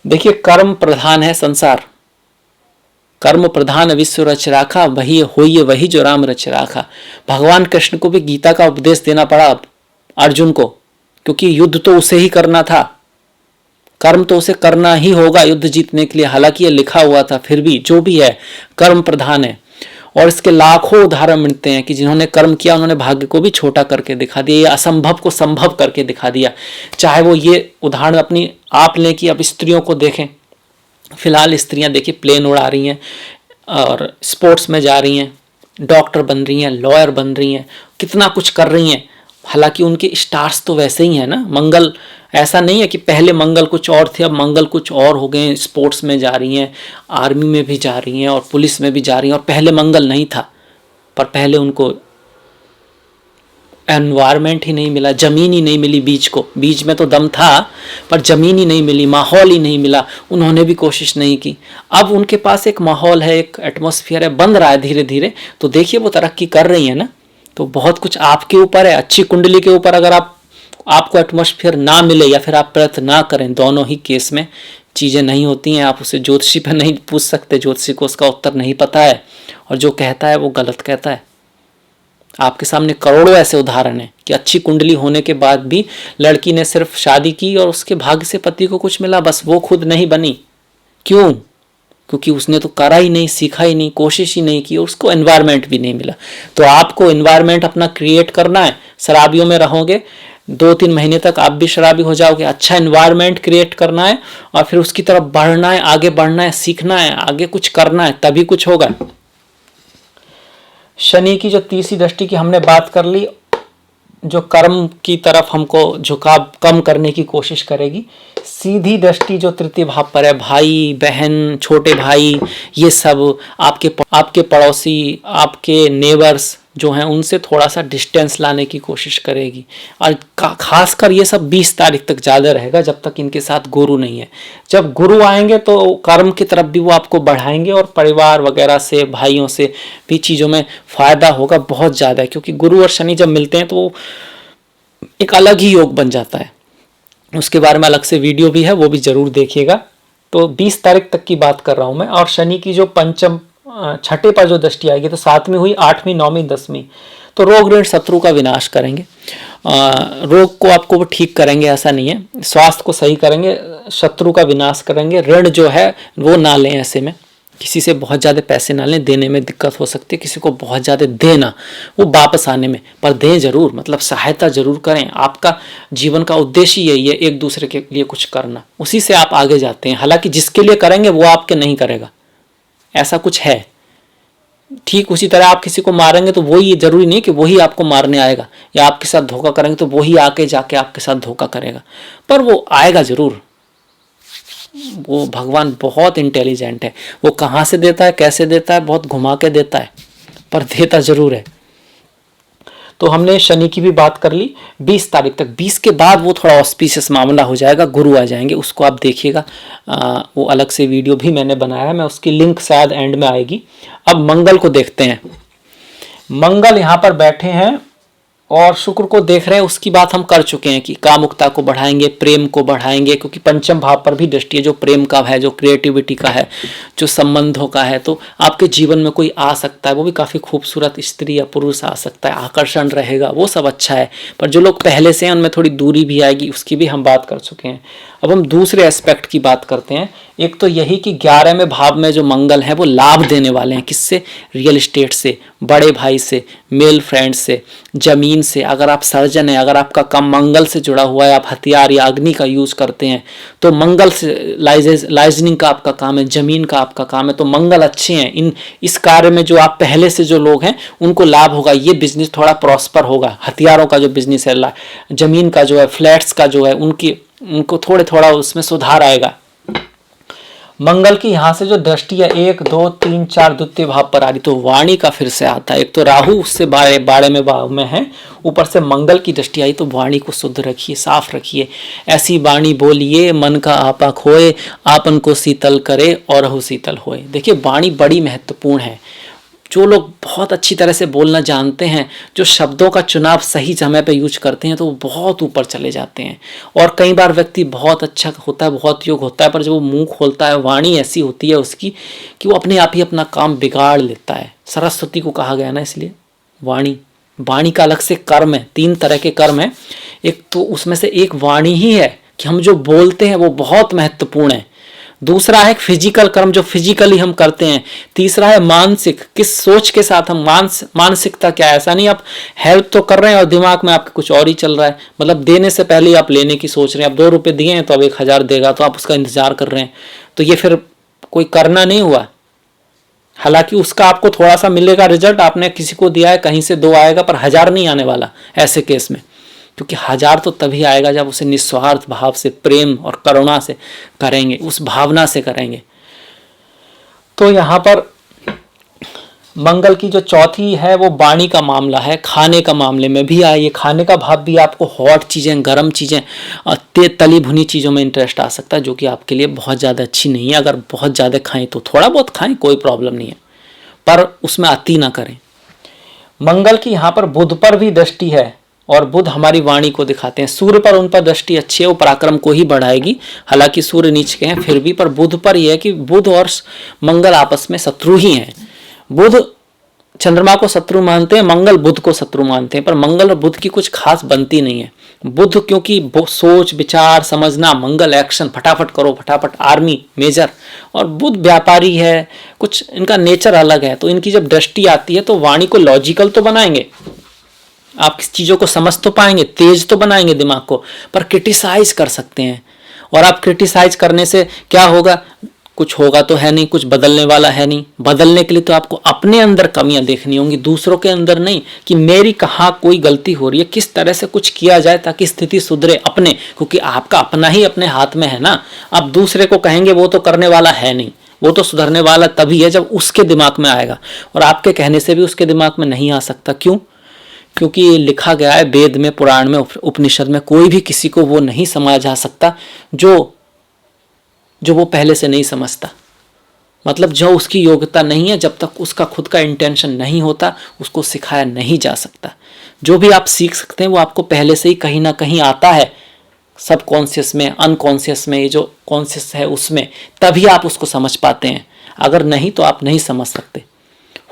A: देखिए कर्म प्रधान है संसार, कर्म प्रधान विश्व रच राखा, वही होइए वही जो राम रच राखा। भगवान कृष्ण को भी गीता का उपदेश देना पड़ा अर्जुन को, क्योंकि युद्ध तो उसे ही करना था, कर्म तो उसे करना ही होगा युद्ध जीतने के लिए। हालांकि ये लिखा हुआ था, फिर भी जो भी है कर्म प्रधान है। और इसके लाखों उदाहरण मिलते हैं कि जिन्होंने कर्म किया उन्होंने भाग्य को भी छोटा करके दिखा दिया, या असंभव को संभव करके दिखा दिया। चाहे वो ये उदाहरण अपनी आप लें कि अब स्त्रियों को देखें, फिलहाल स्त्रियां देखिए प्लेन उड़ा रही हैं और स्पोर्ट्स में जा रही हैं, डॉक्टर बन रही हैं, लॉयर बन रही हैं, कितना कुछ कर रही हैं। हालांकि उनके स्टार्स तो वैसे ही हैं ना। मंगल ऐसा नहीं है कि पहले मंगल कुछ और थे अब मंगल कुछ और हो गए। स्पोर्ट्स में जा रही हैं, आर्मी में भी जा रही हैं और पुलिस में भी जा रही हैं, और पहले मंगल नहीं था, पर पहले उनको एनवायरनमेंट ही नहीं मिला, ज़मीन ही नहीं मिली बीज को। बीज में तो दम था पर ज़मीन ही नहीं मिली, माहौल ही नहीं मिला, उन्होंने भी कोशिश नहीं की। अब उनके पास एक माहौल है, एक एटमॉस्फेयर है, बन रहा है धीरे धीरे, तो देखिए वो तरक्की कर रही है ना। तो बहुत कुछ आपके ऊपर है, अच्छी कुंडली के ऊपर। अगर आपको एटमॉस्फेयर ना मिले या फिर आप प्रयत्न ना करें, दोनों ही केस में चीज़ें नहीं होती हैं। आप उसे ज्योतिषी पर नहीं पूछ सकते, ज्योतिषी को उसका उत्तर नहीं पता है और जो कहता है वो गलत कहता है। आपके सामने करोड़ों ऐसे उदाहरण हैं कि अच्छी कुंडली होने के बाद भी लड़की ने सिर्फ शादी की और उसके भाग्य से पति को कुछ मिला, बस वो खुद नहीं बनी। क्यों? क्योंकि उसने तो करा ही नहीं, सीखा ही नहीं, कोशिश ही नहीं की, और उसको एनवायरनमेंट भी नहीं मिला। तो आपको एनवायरनमेंट अपना क्रिएट करना है। शराबियों में रहोगे 2-3 महीने तक आप भी शराबी हो जाओगे। अच्छा एनवायरनमेंट क्रिएट करना है और फिर उसकी तरफ बढ़ना है, आगे बढ़ना है, सीखना है, आगे कुछ करना है, तभी कुछ होगा। शनि की जो तीसरी दृष्टि की हमने बात कर ली, जो कर्म की तरफ हमको झुकाव कम करने की कोशिश करेगी। सीधी दृष्टि जो तृतीय भाव पर है, भाई बहन, छोटे भाई, ये सब आपके पड़ोसी, आपके नेबर्स जो हैं, उनसे थोड़ा सा डिस्टेंस लाने की कोशिश करेगी। और खासकर ये सब 20 तारीख तक ज़्यादा रहेगा, जब तक इनके साथ गुरु नहीं है। जब गुरु आएंगे तो कर्म की तरफ भी वो आपको बढ़ाएंगे और परिवार वगैरह से, भाइयों से भी चीज़ों में फ़ायदा होगा बहुत ज़्यादा, क्योंकि गुरु और शनि जब मिलते हैं तो एक अलग ही योग बन जाता है। उसके बारे में अलग से वीडियो भी है, वो भी जरूर देखिएगा। तो 20 तारीख तक की बात कर रहा हूँ मैं। और शनि की जो पंचम छठे पर जो दृष्टि आएगी तो 7वीं हुई, 8वीं, 9वीं, 10वीं, तो रोग ऋण शत्रु का विनाश करेंगे। रोग को आपको वो ठीक करेंगे ऐसा नहीं है, स्वास्थ्य को सही करेंगे, शत्रु का विनाश करेंगे। ऋण जो है वो ना लें, ऐसे में किसी से बहुत ज़्यादा पैसे ना लें, देने में दिक्कत हो सकती है, किसी को बहुत ज़्यादा देना वो वापस आने में, पर दें जरूर, मतलब सहायता जरूर करें। आपका जीवन का उद्देश्य यही है, एक दूसरे के लिए कुछ करना, उसी से आप आगे जाते हैं। हालांकि जिसके लिए करेंगे वो आपके नहीं करेगा, ऐसा कुछ है। ठीक उसी तरह आप किसी को मारेंगे तो वही, जरूरी नहीं कि वही आपको मारने आएगा, या आपके साथ धोखा करेंगे तो वही आके जाके आपके साथ धोखा करेगा, पर वो आएगा जरूर। वो भगवान बहुत इंटेलिजेंट है, वो कहाँ से देता है, कैसे देता है, बहुत घुमा के देता है, पर देता जरूर है। तो हमने शनि की भी बात कर ली 20 तारीख तक। 20 के बाद वो थोड़ा ऑस्पिशियस मामला हो जाएगा, गुरु आ जाएंगे, उसको आप देखिएगा। वो अलग से वीडियो भी मैंने बनाया है, मैं उसकी लिंक शायद एंड में आएगी। अब मंगल को देखते हैं। मंगल यहाँ पर बैठे हैं और शुक्र को देख रहे हैं। उसकी बात हम कर चुके हैं कि कामुकता को बढ़ाएंगे, प्रेम को बढ़ाएंगे, क्योंकि पंचम भाव पर भी दृष्टि है, जो प्रेम का है, जो क्रिएटिविटी का है, जो संबंधों का है। तो आपके जीवन में कोई आ सकता है, वो भी काफ़ी खूबसूरत स्त्री या पुरुष आ सकता है, आकर्षण रहेगा, वो सब अच्छा है। पर जो लोग पहले से हैं उनमें थोड़ी दूरी भी आएगी, उसकी भी हम बात कर चुके हैं। अब हम दूसरे एस्पेक्ट की बात करते हैं। एक तो यही कि 11वें भाव में जो मंगल है वो लाभ देने वाले हैं। किससे? रियल एस्टेट से, बड़े भाई से, मेल फ्रेंड से, जमीन से। अगर आप सर्जन हैं, अगर आपका काम मंगल से जुड़ा हुआ है, आप हथियार या अग्नि का यूज करते हैं, तो मंगल से लाइजनिंग का आपका काम है, जमीन का आपका काम है, तो मंगल अच्छे हैं। इस कार्य में जो आप पहले से जो लोग हैं उनको लाभ होगा, ये बिजनेस थोड़ा प्रॉस्पर होगा। हथियारों का जो बिजनेस है, जमीन का जो है, फ्लैट्स का जो है, उनको थोड़ा उसमें सुधार आएगा। मंगल की यहाँ से जो दृष्टि है 1, 2, 3, 4 द्वितीय भाव पर आ रही, तो वाणी का फिर से आता है। एक तो राहु उससे बाड़े में भाव में है, ऊपर से मंगल की दृष्टि आई, तो वाणी को शुद्ध रखिए, साफ रखिए। ऐसी वाणी बोलिए मन का आपा खोए, आपन को शीतल करे और रहु शीतल होए। देखिए वाणी बड़ी महत्वपूर्ण है। जो लोग बहुत अच्छी तरह से बोलना जानते हैं, जो शब्दों का चुनाव सही समय पे यूज करते हैं, तो वो बहुत ऊपर चले जाते हैं। और कई बार व्यक्ति बहुत अच्छा होता है, बहुत योग होता है, पर जब वो मुंह खोलता है, वाणी ऐसी होती है उसकी कि वो अपने आप ही अपना काम बिगाड़ लेता है। सरस्वती को कहा गया ना, इसलिए वाणी का अलग से कर्म है। 3 तरह के कर्म है। एक तो उसमें से एक वाणी ही है कि हम जो बोलते हैं वो बहुत महत्वपूर्ण है। दूसरा है फिजिकल कर्म, जो फिजिकली हम करते हैं। तीसरा है मानसिक, किस सोच के साथ हम मानसिकता क्या है। ऐसा नहीं आप हेल्प तो कर रहे हैं और दिमाग में आपके कुछ और ही चल रहा है, मतलब देने से पहले आप लेने की सोच रहे हैं। आप 2 रुपए दिए हैं तो अब 1000 देगा, तो आप उसका इंतजार कर रहे हैं, तो ये फिर कोई करना नहीं हुआ। हालांकि उसका आपको थोड़ा सा मिलेगा रिजल्ट, आपने किसी को दिया है, कहीं से 2 आएगा, पर 1000 नहीं आने वाला ऐसे केस में। क्योंकि 1000 तो तभी आएगा जब उसे निस्वार्थ भाव से, प्रेम और करुणा से करेंगे, उस भावना से करेंगे। तो यहाँ पर मंगल की जो चौथी है वो वाणी का मामला है। खाने का मामले में भी आइए, खाने का भाव भी आपको हॉट चीज़ें, गर्म चीज़ें, तेज तली भुनी चीज़ों में इंटरेस्ट आ सकता है, जो कि आपके लिए बहुत ज़्यादा अच्छी नहीं है। अगर बहुत ज़्यादा खाएं तो थोड़ा बहुत खाएं, कोई प्रॉब्लम नहीं है, पर उसमें अति ना करें। मंगल की यहाँ पर बुध पर भी दृष्टि है, और बुध हमारी वाणी को दिखाते हैं। सूर्य पर उन पर दृष्टि अच्छी है, वो पराक्रम को ही बढ़ाएगी। हालांकि सूर्य नीच के हैं फिर भी, पर बुध पर यह है कि बुध और मंगल आपस में शत्रु ही हैं। बुध चंद्रमा को शत्रु मानते हैं, मंगल बुध को शत्रु मानते हैं, पर मंगल और बुध की कुछ खास बनती नहीं है। बुध क्योंकि सोच विचार समझना, मंगल एक्शन, फटाफट करो, फटाफट आर्मी मेजर, और बुध व्यापारी है, कुछ इनका नेचर अलग है। तो इनकी जब दृष्टि आती है तो वाणी को लॉजिकल तो बनाएंगे, आप किस चीज़ों को समझ तो पाएंगे, तेज तो बनाएंगे दिमाग को, पर क्रिटिसाइज कर सकते हैं। और आप क्रिटिसाइज करने से क्या होगा? कुछ होगा तो है नहीं, कुछ बदलने वाला है नहीं। बदलने के लिए तो आपको अपने अंदर कमियां देखनी होंगी, दूसरों के अंदर नहीं, कि मेरी कहाँ कोई गलती हो रही है, किस तरह से कुछ किया जाए ताकि स्थिति सुधरे अपने, क्योंकि आपका अपना ही अपने हाथ में है ना। आप दूसरे को कहेंगे वो तो करने वाला है नहीं, वो तो सुधरने वाला तभी है जब उसके दिमाग में आएगा, और आपके कहने से भी उसके दिमाग में नहीं आ सकता। क्यों? क्योंकि ये लिखा गया है वेद में, पुराण में, उपनिषद में, कोई भी किसी को वो नहीं समझा जा सकता जो वो पहले से नहीं समझता। मतलब जो उसकी योग्यता नहीं है, जब तक उसका खुद का इंटेंशन नहीं होता, उसको सिखाया नहीं जा सकता। जो भी आप सीख सकते हैं वो आपको पहले से ही कहीं ना कहीं आता है, सबकॉन्शियस में, अनकॉन्शियस में, ये जो कॉन्शियस है उसमें, तभी आप उसको समझ पाते हैं। अगर नहीं तो आप नहीं समझ सकते।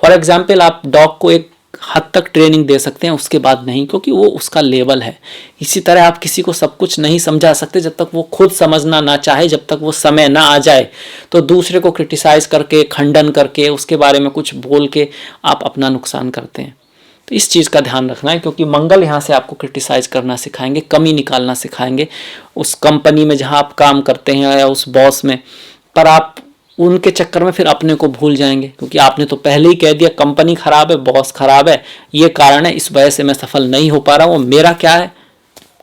A: फॉर एग्जाम्पल, आप डॉग को एक हद तक ट्रेनिंग दे सकते हैं, उसके बाद नहीं, क्योंकि वो उसका लेवल है। इसी तरह आप किसी को सब कुछ नहीं समझा सकते जब तक वो खुद समझना ना चाहे, जब तक वो समय ना आ जाए। तो दूसरे को क्रिटिसाइज करके, खंडन करके, उसके बारे में कुछ बोल के आप अपना नुकसान करते हैं। तो इस चीज़ का ध्यान रखना है, क्योंकि मंगल यहाँ से आपको क्रिटिसाइज करना सिखाएंगे, कमी निकालना सिखाएंगे उस कंपनी में जहाँ आप काम करते हैं या उस बॉस में। पर आप उनके चक्कर में फिर अपने को भूल जाएंगे, क्योंकि आपने तो पहले ही कह दिया कंपनी खराब है, बॉस खराब है, ये कारण है, इस वजह से मैं सफल नहीं हो पा रहा हूँ, मेरा क्या है,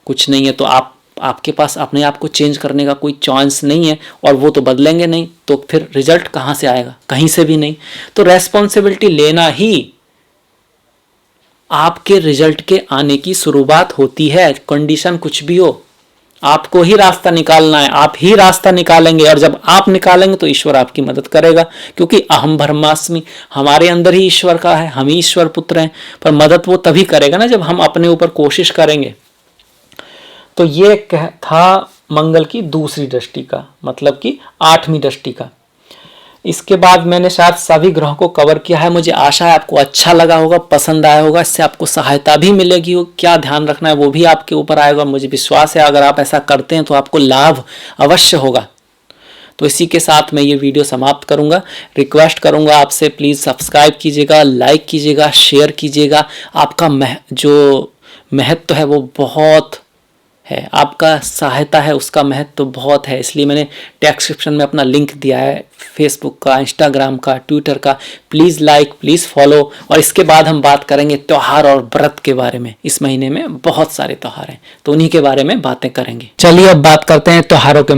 A: कुछ नहीं है। तो आपके पास अपने आप को चेंज करने का कोई चांस नहीं है, और वो तो बदलेंगे नहीं, तो फिर रिजल्ट कहाँ से आएगा, कहीं से भी नहीं। तो रेस्पॉन्सिबिलिटी लेना ही आपके रिजल्ट के आने की शुरुआत होती है। कंडीशन कुछ भी हो, आपको ही रास्ता निकालना है, आप ही रास्ता निकालेंगे, और जब आप निकालेंगे तो ईश्वर आपकी मदद करेगा, क्योंकि अहम ब्रह्मास्मि, हमारे अंदर ही ईश्वर का है, हम ही ईश्वर पुत्र हैं। पर मदद वो तभी करेगा ना जब हम अपने ऊपर कोशिश करेंगे। तो ये था मंगल की दूसरी दृष्टि का, मतलब कि 8वीं दृष्टि का। इसके बाद मैंने शायद सभी ग्रहों को कवर किया है। मुझे आशा है आपको अच्छा लगा होगा, पसंद आया होगा, इससे आपको सहायता भी मिलेगी। क्या ध्यान रखना है वो भी आपके ऊपर आएगा। मुझे विश्वास है अगर आप ऐसा करते हैं तो आपको लाभ अवश्य होगा। तो इसी के साथ मैं ये वीडियो समाप्त करूंगा। रिक्वेस्ट करूंगा आपसे, प्लीज़ सब्सक्राइब कीजिएगा, लाइक कीजिएगा, शेयर कीजिएगा। आपका जो महत्व है वो बहुत है, आपका सहायता है उसका महत्व तो बहुत है। इसलिए मैंने डिस्क्रिप्शन में अपना लिंक दिया है, फेसबुक का, इंस्टाग्राम का, ट्विटर का। Please like, please follow. और इसके बाद हम बात करेंगे त्यौहार और व्रत के बारे में। इस महीने में बहुत सारे त्यौहार हैं, तो उन्हीं के बारे में बातें करेंगे। चलिए अब बात करते हैं त्यौहारों के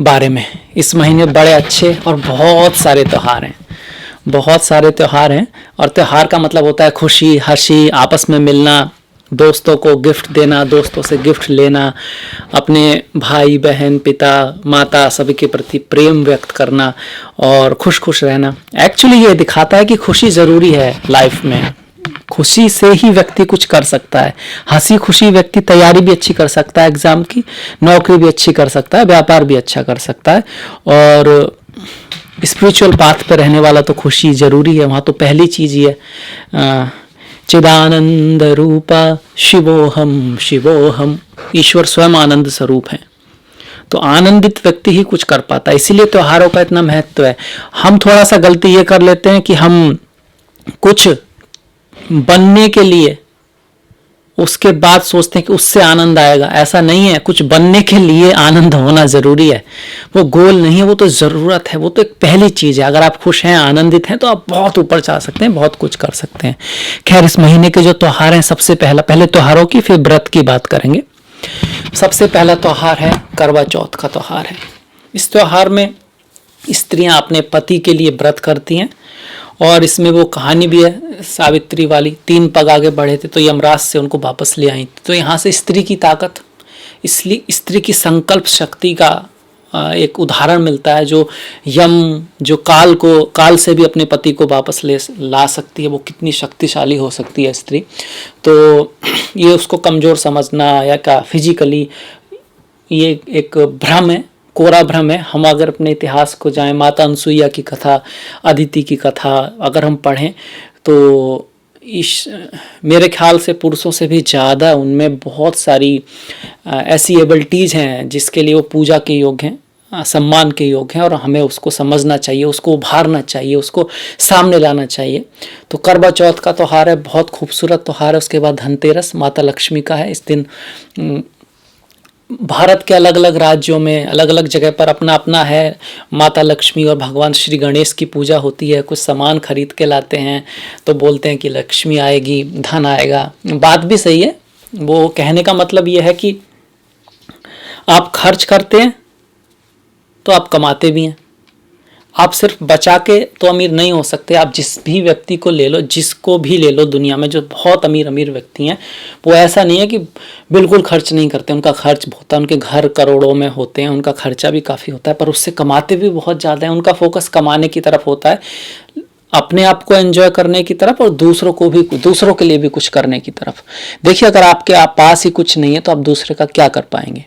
A: बारे में। इस महीने बड़े अच्छे और बहुत सारे त्यौहार हैं, बहुत सारे त्यौहार हैं। और त्यौहार का मतलब होता है खुशी, हंसी, आपस में मिलना, दोस्तों को गिफ्ट देना, दोस्तों से गिफ्ट लेना, अपने भाई बहन, पिता माता सभी के प्रति प्रेम व्यक्त करना और खुश खुश रहना। एक्चुअली ये दिखाता है कि खुशी ज़रूरी है लाइफ में। खुशी से ही व्यक्ति कुछ कर सकता है। हंसी खुशी व्यक्ति तैयारी भी अच्छी कर सकता है एग्जाम की, नौकरी भी अच्छी कर सकता है, व्यापार भी अच्छा कर सकता है। और स्पिरिचुअल पाथ पर रहने वाला तो खुशी ज़रूरी है। वहाँ तो पहली चीज़ ही है चिदानंद रूपा शिवोहम शिवोहम। ईश्वर स्वयं आनंद स्वरूप है। तो आनंदित व्यक्ति ही कुछ कर पाता है, इसीलिए त्योहारों का इतना महत्व है। हम थोड़ा सा गलती ये कर लेते हैं कि हम कुछ बनने के लिए उसके बाद सोचते हैं कि उससे आनंद आएगा। ऐसा नहीं है, कुछ बनने के लिए आनंद होना जरूरी है। वो गोल नहीं है, वो तो जरूरत है, वो तो एक पहली चीज है। अगर आप खुश हैं, आनंदित हैं, तो आप बहुत ऊपर जा सकते हैं, बहुत कुछ कर सकते हैं। खैर, इस महीने के जो त्योहार हैं, सबसे पहले त्योहारों की, फिर व्रत की बात करेंगे। सबसे पहला त्योहार है करवा चौथ का त्योहार है। इस त्योहार में स्त्रियां अपने पति के लिए व्रत करती हैं, और इसमें वो कहानी भी है सावित्री वाली। 3 पग आगे बढ़े थे तो यमराज से उनको वापस ले आई। तो यहाँ से स्त्री की ताकत, इसलिए स्त्री की संकल्प शक्ति का एक उदाहरण मिलता है, जो काल से भी अपने पति को वापस ला सकती है। वो कितनी शक्तिशाली हो सकती है स्त्री। तो ये उसको कमज़ोर समझना या क्या फिजिकली, ये एक भ्रम है, कोरा भ्रम है। हम अगर अपने इतिहास को जाएं, माता अनसुईया की कथा, अदिति की कथा अगर हम पढ़ें, तो मेरे ख्याल से पुरुषों से भी ज़्यादा उनमें बहुत सारी ऐसी एबिलिटीज़ हैं जिसके लिए वो पूजा के योग्य हैं, सम्मान के योग्य हैं, और हमें उसको समझना चाहिए, उसको उभारना चाहिए, उसको सामने लाना चाहिए। तो करवा चौथ का त्यौहार है, बहुत खूबसूरत त्यौहार है। उसके बाद धनतेरस माता लक्ष्मी का है। इस दिन भारत के अलग अलग राज्यों में अलग अलग जगह पर अपना अपना है। माता लक्ष्मी और भगवान श्री गणेश की पूजा होती है। कुछ सामान खरीद के लाते हैं तो बोलते हैं कि लक्ष्मी आएगी, धन आएगा। बात भी सही है। वो कहने का मतलब ये है कि आप खर्च करते हैं तो आप कमाते भी हैं। आप सिर्फ बचा के तो अमीर नहीं हो सकते। आप जिस भी व्यक्ति को ले लो, जिसको भी ले लो दुनिया में, जो बहुत अमीर व्यक्ति हैं, वो ऐसा नहीं है कि बिल्कुल खर्च नहीं करते। उनका खर्च बहुत है, उनके घर करोड़ों में होते हैं, उनका खर्चा भी काफ़ी होता है, पर उससे कमाते भी बहुत ज़्यादा है। उनका फोकस कमाने की तरफ होता है, अपने आप को एंजॉय करने की तरफ, और दूसरों के लिए भी कुछ करने की तरफ। देखिए, अगर आपके पास ही कुछ नहीं है तो आप दूसरे का क्या कर पाएंगे।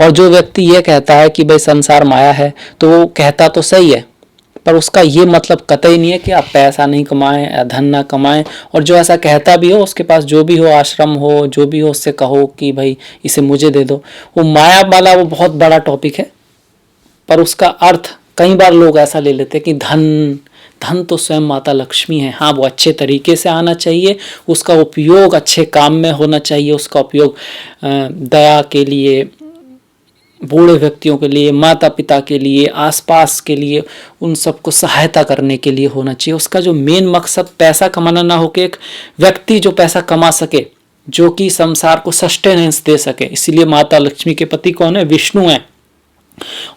A: और जो व्यक्ति ये कहता है कि भाई संसार माया है, तो वो कहता तो सही है, पर उसका ये मतलब कतई नहीं है कि आप पैसा नहीं कमाएं, धन ना कमाएं। और जो ऐसा कहता भी हो, उसके पास जो भी हो, आश्रम हो, जो भी हो, उससे कहो कि भाई इसे मुझे दे दो। वो माया वाला वो बहुत बड़ा टॉपिक है, पर उसका अर्थ कई बार लोग ऐसा ले लेते हैं कि धन धन तो स्वयं माता लक्ष्मी है। हाँ, वो अच्छे तरीके से आना चाहिए, उसका उपयोग अच्छे काम में होना चाहिए, उसका उपयोग दया के लिए, बूढ़े व्यक्तियों के लिए, माता पिता के लिए, आसपास के लिए, उन सबको सहायता करने के लिए होना चाहिए। उसका जो मेन मकसद पैसा कमाना ना हो कि एक व्यक्ति जो पैसा कमा सके, जो कि संसार को सस्टेनेंस दे सके। इसीलिए माता लक्ष्मी के पति कौन है? विष्णु है।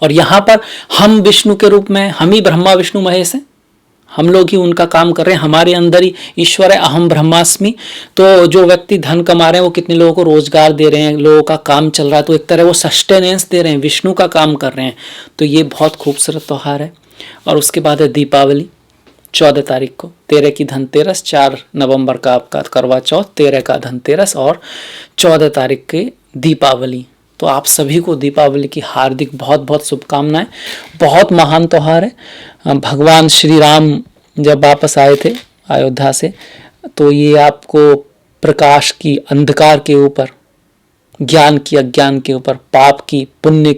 A: और यहाँ पर हम विष्णु के रूप में, हम ही ब्रह्मा विष्णु महेश हैं, हम लोग ही उनका काम कर रहे हैं। हमारे अंदर ही ईश्वर है, अहम ब्रह्मास्मि। तो जो व्यक्ति धन कमा रहे हैं वो कितने लोगों को रोजगार दे रहे हैं, लोगों का काम चल रहा है, तो एक तरह वो सस्टेनेंस दे रहे हैं, विष्णु का काम कर रहे हैं। तो ये बहुत खूबसूरत त्यौहार है। और उसके बाद है दीपावली, 14 तारीख को। 13 की धनतेरस, 4 नवंबर का आपका करवा चौथ, 13 का धनतेरस और 14 तारीख की दीपावली। तो आप सभी को दीपावली की हार्दिक बहुत बहुत शुभकामनाएं। बहुत महान त्यौहार है। भगवान श्री राम जब वापस आए थे अयोध्या से, तो ये आपको प्रकाश की अंधकार के ऊपर, ज्ञान की अज्ञान के ऊपर, पाप की पुण्य,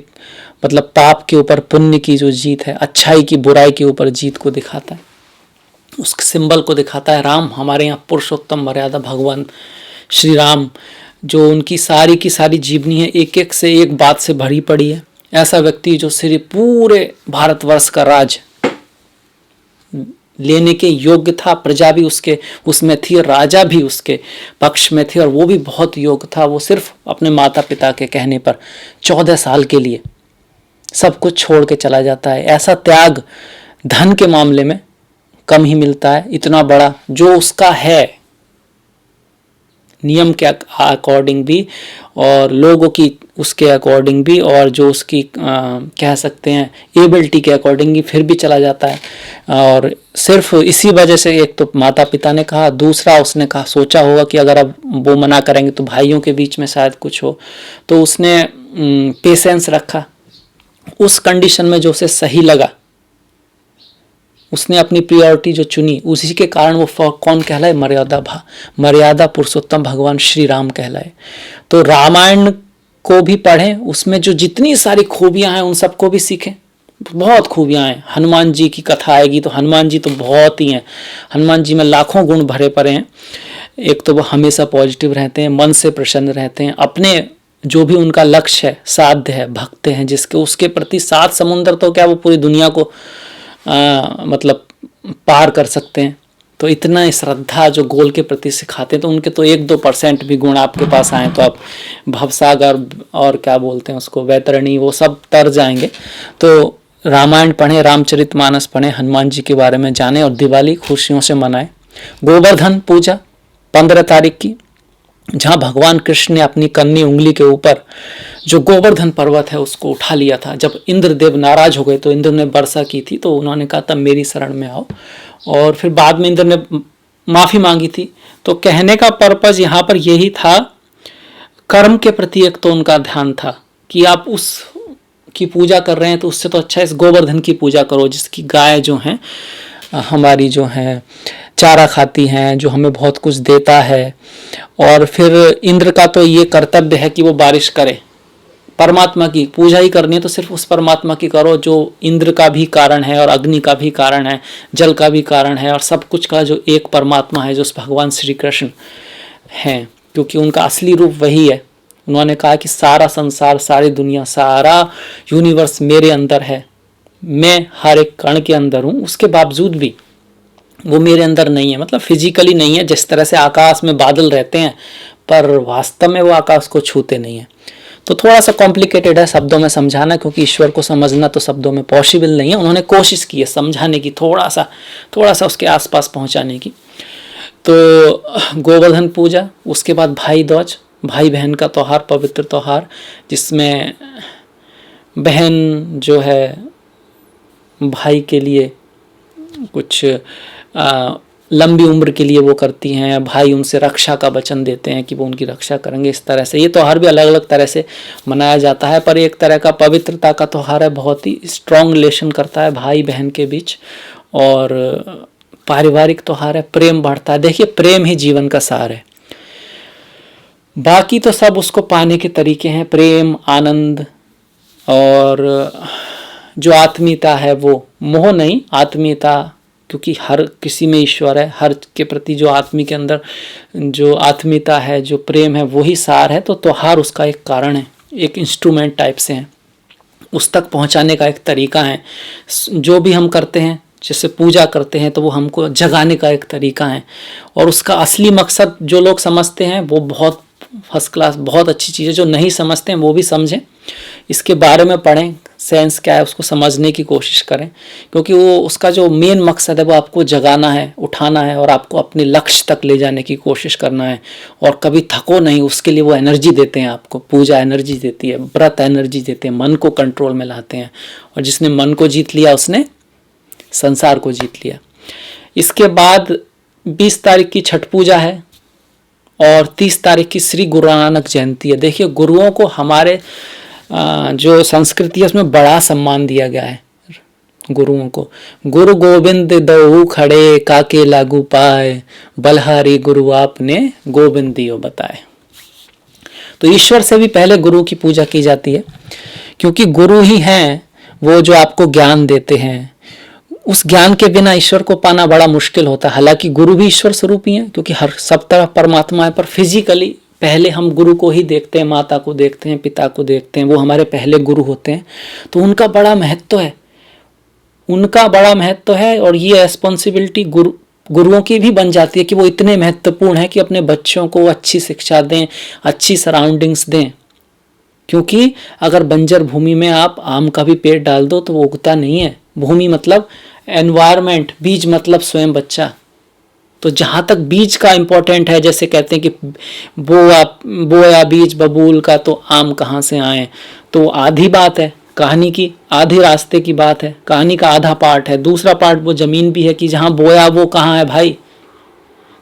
A: मतलब पाप के ऊपर पुण्य की जो जीत है, अच्छाई की बुराई के ऊपर जीत को दिखाता है, उस सिंबल को दिखाता है। राम हमारे यहाँ पुरुषोत्तम मर्यादा भगवान श्री राम, जो उनकी सारी की सारी जीवनी है एक एक से एक बात से भरी पड़ी है। ऐसा व्यक्ति जो सिर्फ पूरे भारतवर्ष का राज लेने के योग्य था, प्रजा भी उसके उसमें थी, राजा भी उसके पक्ष में थे, और वो भी बहुत योग्य था। वो सिर्फ अपने माता पिता के कहने पर 14 साल के लिए सब कुछ छोड़ के चला जाता है। ऐसा त्याग धन के मामले में कम ही मिलता है। इतना बड़ा जो उसका है नियम के अकॉर्डिंग भी, और लोगों की उसके अकॉर्डिंग भी, और जो उसकी कह सकते हैं एबिलिटी के अकॉर्डिंग भी, फिर भी चला जाता है। और सिर्फ इसी वजह से, एक तो माता पिता ने कहा, दूसरा उसने कहा, सोचा होगा कि अगर अब वो मना करेंगे तो भाइयों के बीच में शायद कुछ हो, तो उसने पेशेंस रखा। उस कंडीशन में जो उसे सही लगा, उसने अपनी प्रियोरिटी जो चुनी, उसी के कारण वो कौन कहलाए? मर्यादा पुरुषोत्तम भगवान श्री राम कहलाए। तो रामायण को भी पढ़ें, उसमें जो जितनी सारी खूबियां हैं उन सबको भी सीखें। बहुत खूबियां हैं। हनुमान जी की कथा आएगी तो हनुमान जी तो बहुत ही हैं। हनुमान जी में लाखों गुण भरे पड़े हैं। एक तो वो हमेशा पॉजिटिव रहते हैं, मन से प्रसन्न रहते हैं, अपने जो भी उनका लक्ष्य है, साध्य है, भक्त हैं जिसके, उसके प्रति 7 समुंदर तो क्या, वो पूरी दुनिया को मतलब पार कर सकते हैं। तो इतना श्रद्धा जो गोल के प्रति सिखाते हैं, तो उनके तो 1-2% भी गुण आपके पास आए तो आप भवसागर और क्या बोलते हैं उसको, वैतरणी, वो सब तर जाएंगे। तो रामायण पढ़ें, रामचरितमानस पढ़ें, हनुमान जी के बारे में जानें, और दिवाली खुशियों से मनाएं। गोवर्धन पूजा 15 तारीख की, जहाँ भगवान कृष्ण ने अपनी कन्नी उंगली के ऊपर जो गोवर्धन पर्वत है उसको उठा लिया था। जब इंद्रदेव नाराज हो गए तो इंद्र ने वर्षा की थी, तो उन्होंने कहा तब मेरी शरण में आओ, और फिर बाद में इंद्र ने माफी मांगी थी। तो कहने का पर्पज यहाँ पर यही था, कर्म के प्रति एक तो उनका ध्यान था कि आप उस की पूजा कर रहे हैं तो उससे तो अच्छा इस गोवर्धन की पूजा करो, जिसकी गाय जो है हमारी, जो है चारा खाती हैं, जो हमें बहुत कुछ देता है। और फिर इंद्र का तो ये कर्तव्य है कि वो बारिश करे। परमात्मा की पूजा ही करनी है तो सिर्फ उस परमात्मा की करो जो इंद्र का भी कारण है, और अग्नि का भी कारण है, जल का भी कारण है, और सब कुछ का जो एक परमात्मा है, जो भगवान श्री कृष्ण हैं, क्योंकि उनका असली रूप वही है। उन्होंने कहा कि सारा संसार, सारी दुनिया, सारा यूनिवर्स मेरे अंदर है, मैं हर एक कण के अंदर हूँ, उसके बावजूद भी वो मेरे अंदर नहीं है। मतलब फिजिकली नहीं है, जिस तरह से आकाश में बादल रहते हैं, पर वास्तव में वो आकाश को छूते नहीं है। तो थोड़ा सा कॉम्प्लिकेटेड है शब्दों में समझाना, क्योंकि ईश्वर को समझना तो शब्दों में पॉसिबल नहीं है। उन्होंने कोशिश की है समझाने की, थोड़ा सा उसके आसपास पहुंचाने की। तो गोवर्धन पूजा, उसके बाद भाई दूज, भाई बहन का त्यौहार, पवित्र त्यौहार, जिसमें बहन जो है भाई के लिए कुछ लंबी उम्र के लिए वो करती हैं, भाई उनसे रक्षा का वचन देते हैं कि वो उनकी रक्षा करेंगे। इस तरह से ये त्यौहार भी अलग अलग तरह से मनाया जाता है, पर एक तरह का पवित्रता का त्यौहार है, बहुत ही स्ट्रॉन्ग रिलेशन करता है भाई बहन के बीच, और पारिवारिक त्यौहार है, प्रेम बढ़ता है। देखिए प्रेम ही जीवन का सार है, बाकी तो सब उसको पाने के तरीके हैं, प्रेम, आनंद, और जो आत्मीयता है वो मोह नहीं, आत्मीयता, क्योंकि हर किसी में ईश्वर है, हर के प्रति जो आदमी के अंदर जो आत्मीयता है, जो प्रेम है, वही सार है। तो त्योहार उसका एक कारण है, एक इंस्ट्रूमेंट टाइप से है, उस तक पहुंचाने का एक तरीका है। जो भी हम करते हैं, जैसे पूजा करते हैं, तो वो हमको जगाने का एक तरीका है, और उसका असली मकसद जो लोग समझते हैं वो बहुत फर्स्ट क्लास, बहुत अच्छी चीज़ है। जो नहीं समझते हैं वो भी समझें, इसके बारे में पढ़ें, सेंस क्या है उसको समझने की कोशिश करें, क्योंकि वो उसका जो मेन मकसद है वो आपको जगाना है, उठाना है, और आपको अपने लक्ष्य तक ले जाने की कोशिश करना है। और कभी थको नहीं, उसके लिए वो एनर्जी देते हैं आपको। पूजा एनर्जी देती है, व्रत एनर्जी देते हैं, मन को कंट्रोल में लाते हैं, और जिसने मन को जीत लिया उसने संसार को जीत लिया। इसके बाद 20 तारीख की छठ पूजा है, और 30 तारीख की श्री गुरु नानक जयंती है। देखिए गुरुओं को हमारे जो संस्कृति है उसमें बड़ा सम्मान दिया गया है गुरुओं को। गुरु गोविंद दऊ खड़े, काके लागू पाए, बलहारी गुरु आपने गोविंद दियो बताए। तो ईश्वर से भी पहले गुरु की पूजा की जाती है, क्योंकि गुरु ही हैं वो जो आपको ज्ञान देते हैं। उस ज्ञान के बिना ईश्वर को पाना बड़ा मुश्किल होता है। हालांकि गुरु भी ईश्वर स्वरूप ही है, क्योंकि हर सब तरफ परमात्मा है, पर फिजिकली पहले हम गुरु को ही देखते हैं, माता को देखते हैं, पिता को देखते हैं, वो हमारे पहले गुरु होते हैं। तो उनका बड़ा महत्व है, उनका बड़ा महत्व है, और ये रिस्पॉन्सिबिलिटी गुरुओं की भी बन जाती है कि वो इतने महत्वपूर्ण है कि अपने बच्चों को अच्छी शिक्षा दें, अच्छी सराउंडिंग्स दें। क्योंकि अगर बंजर भूमि में आप आम का भी पेड़ डाल दो तो वो उगता नहीं है। भूमि मतलब एनवायरमेंट, बीज मतलब स्वयं बच्चा। तो जहाँ तक बीज का इम्पोर्टेंट है, जैसे कहते हैं कि बोया बीज बबूल का तो आम कहाँ से आए, तो आधी बात है कहानी की, आधे रास्ते की बात है, कहानी का आधा पार्ट है। दूसरा पार्ट वो जमीन भी है कि जहाँ बोया वो कहाँ है भाई।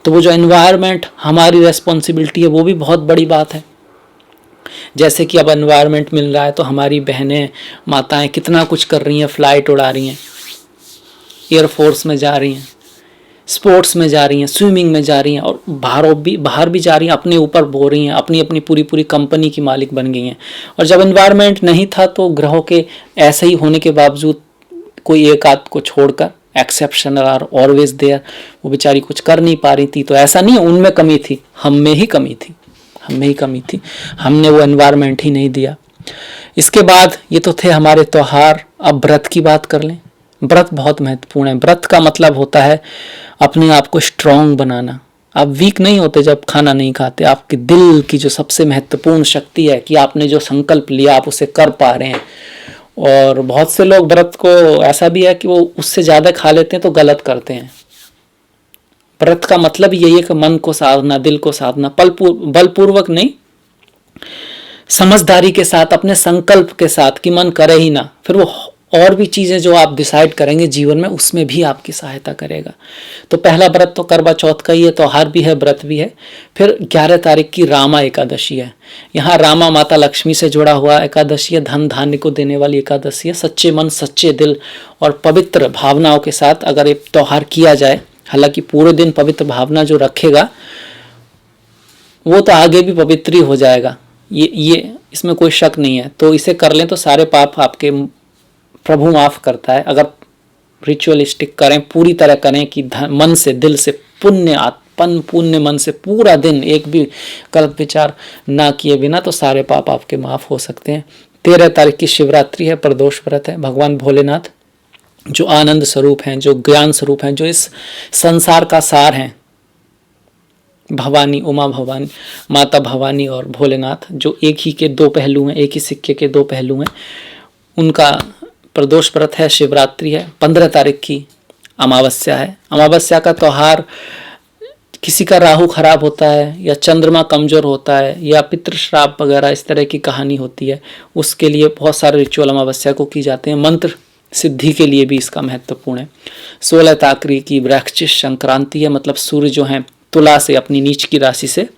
A: तो वो जो एनवायरमेंट हमारी रेस्पॉन्सिबिलिटी है वो भी बहुत बड़ी बात है। जैसे कि अब एनवायरमेंट मिल रहा है तो हमारी बहनें, माताएं कितना कुछ कर रही हैं, फ्लाइट उड़ा रही हैं, एयरफोर्स में जा रही हैं, स्पोर्ट्स में जा रही हैं, स्विमिंग में जा रही हैं, और बाहर भी जा रही हैं, अपने ऊपर बो रही हैं, अपनी अपनी पूरी कंपनी की मालिक बन गई हैं। और जब एनवायरनमेंट नहीं था तो ग्रहों के ऐसे ही होने के बावजूद कोई एक आध को छोड़कर, एक्सेप्शन आर ऑलवेज देयर, वो बेचारी कुछ कर नहीं पा रही थी। तो ऐसा नहीं है उनमें कमी थी, हम में ही कमी थी, हमने वो एनवायरनमेंट ही नहीं दिया। इसके बाद ये तो थे हमारे त्योहार। अब व्रत की बात कर लें। व्रत बहुत महत्वपूर्ण है। व्रत का मतलब होता है अपने आप को स्ट्रांग बनाना। आप वीक नहीं होते जब खाना नहीं खाते। आपके दिल की जो सबसे महत्वपूर्ण शक्ति है कि आपने जो संकल्प लिया आप उसे कर पा रहे हैं। और बहुत से लोग व्रत को ऐसा भी है कि वो उससे ज़्यादा खा लेते हैं तो गलत करते हैं। व्रत का मतलब यही है कि मन को साधना, दिल को साधना, बलपूर्वक नहीं, समझदारी के साथ, अपने संकल्प के साथ कि मन करे ही ना। फिर वो और भी चीज़ें जो आप डिसाइड करेंगे जीवन में उसमें भी आपकी सहायता करेगा। तो पहला व्रत तो करवा चौथ का ही है, त्योहार भी है, व्रत भी है। फिर 11 तारीख की रामा एकादशी है। यहाँ रामा माता लक्ष्मी से जुड़ा हुआ एकादशी है, धन धान्य को देने वाली एकादशी है। सच्चे मन, सच्चे दिल और पवित्र भावनाओं के साथ अगर एक त्यौहार किया जाए, हालांकि पूरे दिन पवित्र भावना जो रखेगा वो तो आगे भी पवित्र ही हो जाएगा, ये इसमें कोई शक नहीं है। तो इसे कर लें तो सारे पाप आपके प्रभु माफ करता है। अगर रिचुअलिस्टिक करें, पूरी तरह करें कि मन से, दिल से, पुण्य मन से पूरा दिन एक भी गलत विचार ना किए बिना, तो सारे पाप आपके माफ हो सकते हैं। 13 तारीख की शिवरात्रि है, प्रदोष व्रत है। भगवान भोलेनाथ जो आनंद स्वरूप हैं, जो ज्ञान स्वरूप हैं, जो इस संसार का सार हैं, भवानी, उमा भवानी, माता भवानी और भोलेनाथ, जो एक ही के दो पहलू हैं, एक ही सिक्के के दो पहलू हैं, उनका प्रदोष व्रत है, शिवरात्रि है। 15 तारीख की अमावस्या है। अमावस्या का त्यौहार, किसी का राहु खराब होता है या चंद्रमा कमजोर होता है या पितृश्राप वगैरह इस तरह की कहानी होती है, उसके लिए बहुत सारे रिचुअल अमावस्या को की जाते हैं। मंत्र सिद्धि के लिए भी इसका महत्वपूर्ण है। 16 तारीख की वृश्चिक संक्रांति है, मतलब सूर्य जो है तुला से अपनी नीच की राशि से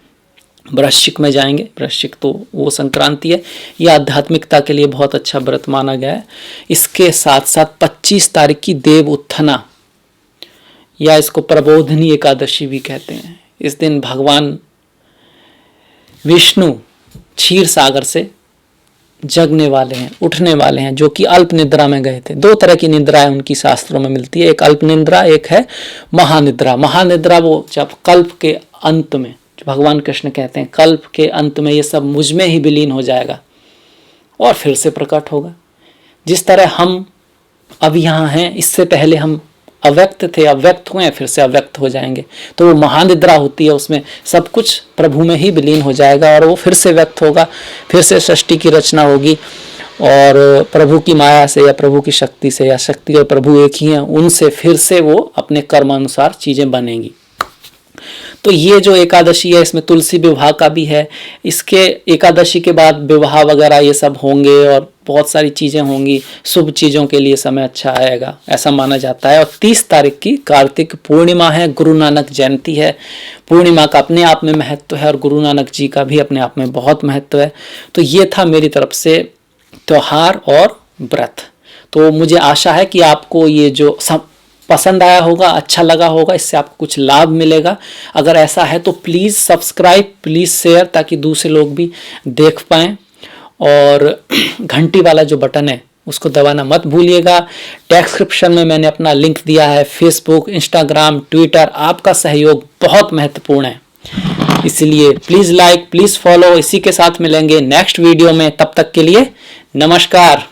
A: वृश्चिक में जाएंगे। वृश्चिक तो वो संक्रांति है, ये आध्यात्मिकता के लिए बहुत अच्छा व्रत माना गया है। इसके साथ साथ 25 तारीख की देव उत्थाना या इसको प्रबोधनी एकादशी भी कहते हैं। इस दिन भगवान विष्णु क्षीर सागर से जगने वाले हैं, उठने वाले हैं, जो कि अल्प निद्रा में गए थे। 2 तरह की निद्राएं उनकी शास्त्रों में मिलती है, एक अल्प निद्रा, एक है महानिद्रा। महानिद्रा वो जब कल्प के अंत में, भगवान कृष्ण कहते हैं कल्प के अंत में ये सब मुझ में ही विलीन हो जाएगा और फिर से प्रकट होगा। जिस तरह हम अब यहाँ हैं, इससे पहले हम अव्यक्त थे, अव्यक्त हुए, फिर से अव्यक्त हो जाएंगे। तो वो महानिद्रा होती है, उसमें सब कुछ प्रभु में ही विलीन हो जाएगा और वो फिर से व्यक्त होगा, फिर से सृष्टि की रचना होगी और प्रभु की माया से या प्रभु की शक्ति से, या शक्ति और प्रभु एक ही हैं, उनसे फिर से वो अपने कर्मानुसार चीज़ें बनेंगी। तो ये जो एकादशी है इसमें तुलसी विवाह का भी है। इसके एकादशी के बाद विवाह वगैरह ये सब होंगे और बहुत सारी चीज़ें होंगी, शुभ चीज़ों के लिए समय अच्छा आएगा ऐसा माना जाता है। और 30 तारीख की कार्तिक पूर्णिमा है, गुरु नानक जयंती है। पूर्णिमा का अपने आप में महत्व है और गुरु नानक जी का भी अपने आप में बहुत महत्व है। तो ये था मेरी तरफ से त्योहार और व्रत। तो मुझे आशा है कि आपको ये जो पसंद आया होगा, अच्छा लगा होगा, इससे आपको कुछ लाभ मिलेगा। अगर ऐसा है तो प्लीज़ सब्सक्राइब, प्लीज़ शेयर, ताकि दूसरे लोग भी देख पाएँ। और घंटी वाला जो बटन है उसको दबाना मत भूलिएगा। डिस्क्रिप्शन में मैंने अपना लिंक दिया है, फेसबुक, इंस्टाग्राम, ट्विटर। आपका सहयोग बहुत महत्वपूर्ण है, इसलिए प्लीज़ लाइक, प्लीज़ फॉलो। इसी के साथ मिलेंगे नेक्स्ट वीडियो में, तब तक के लिए नमस्कार।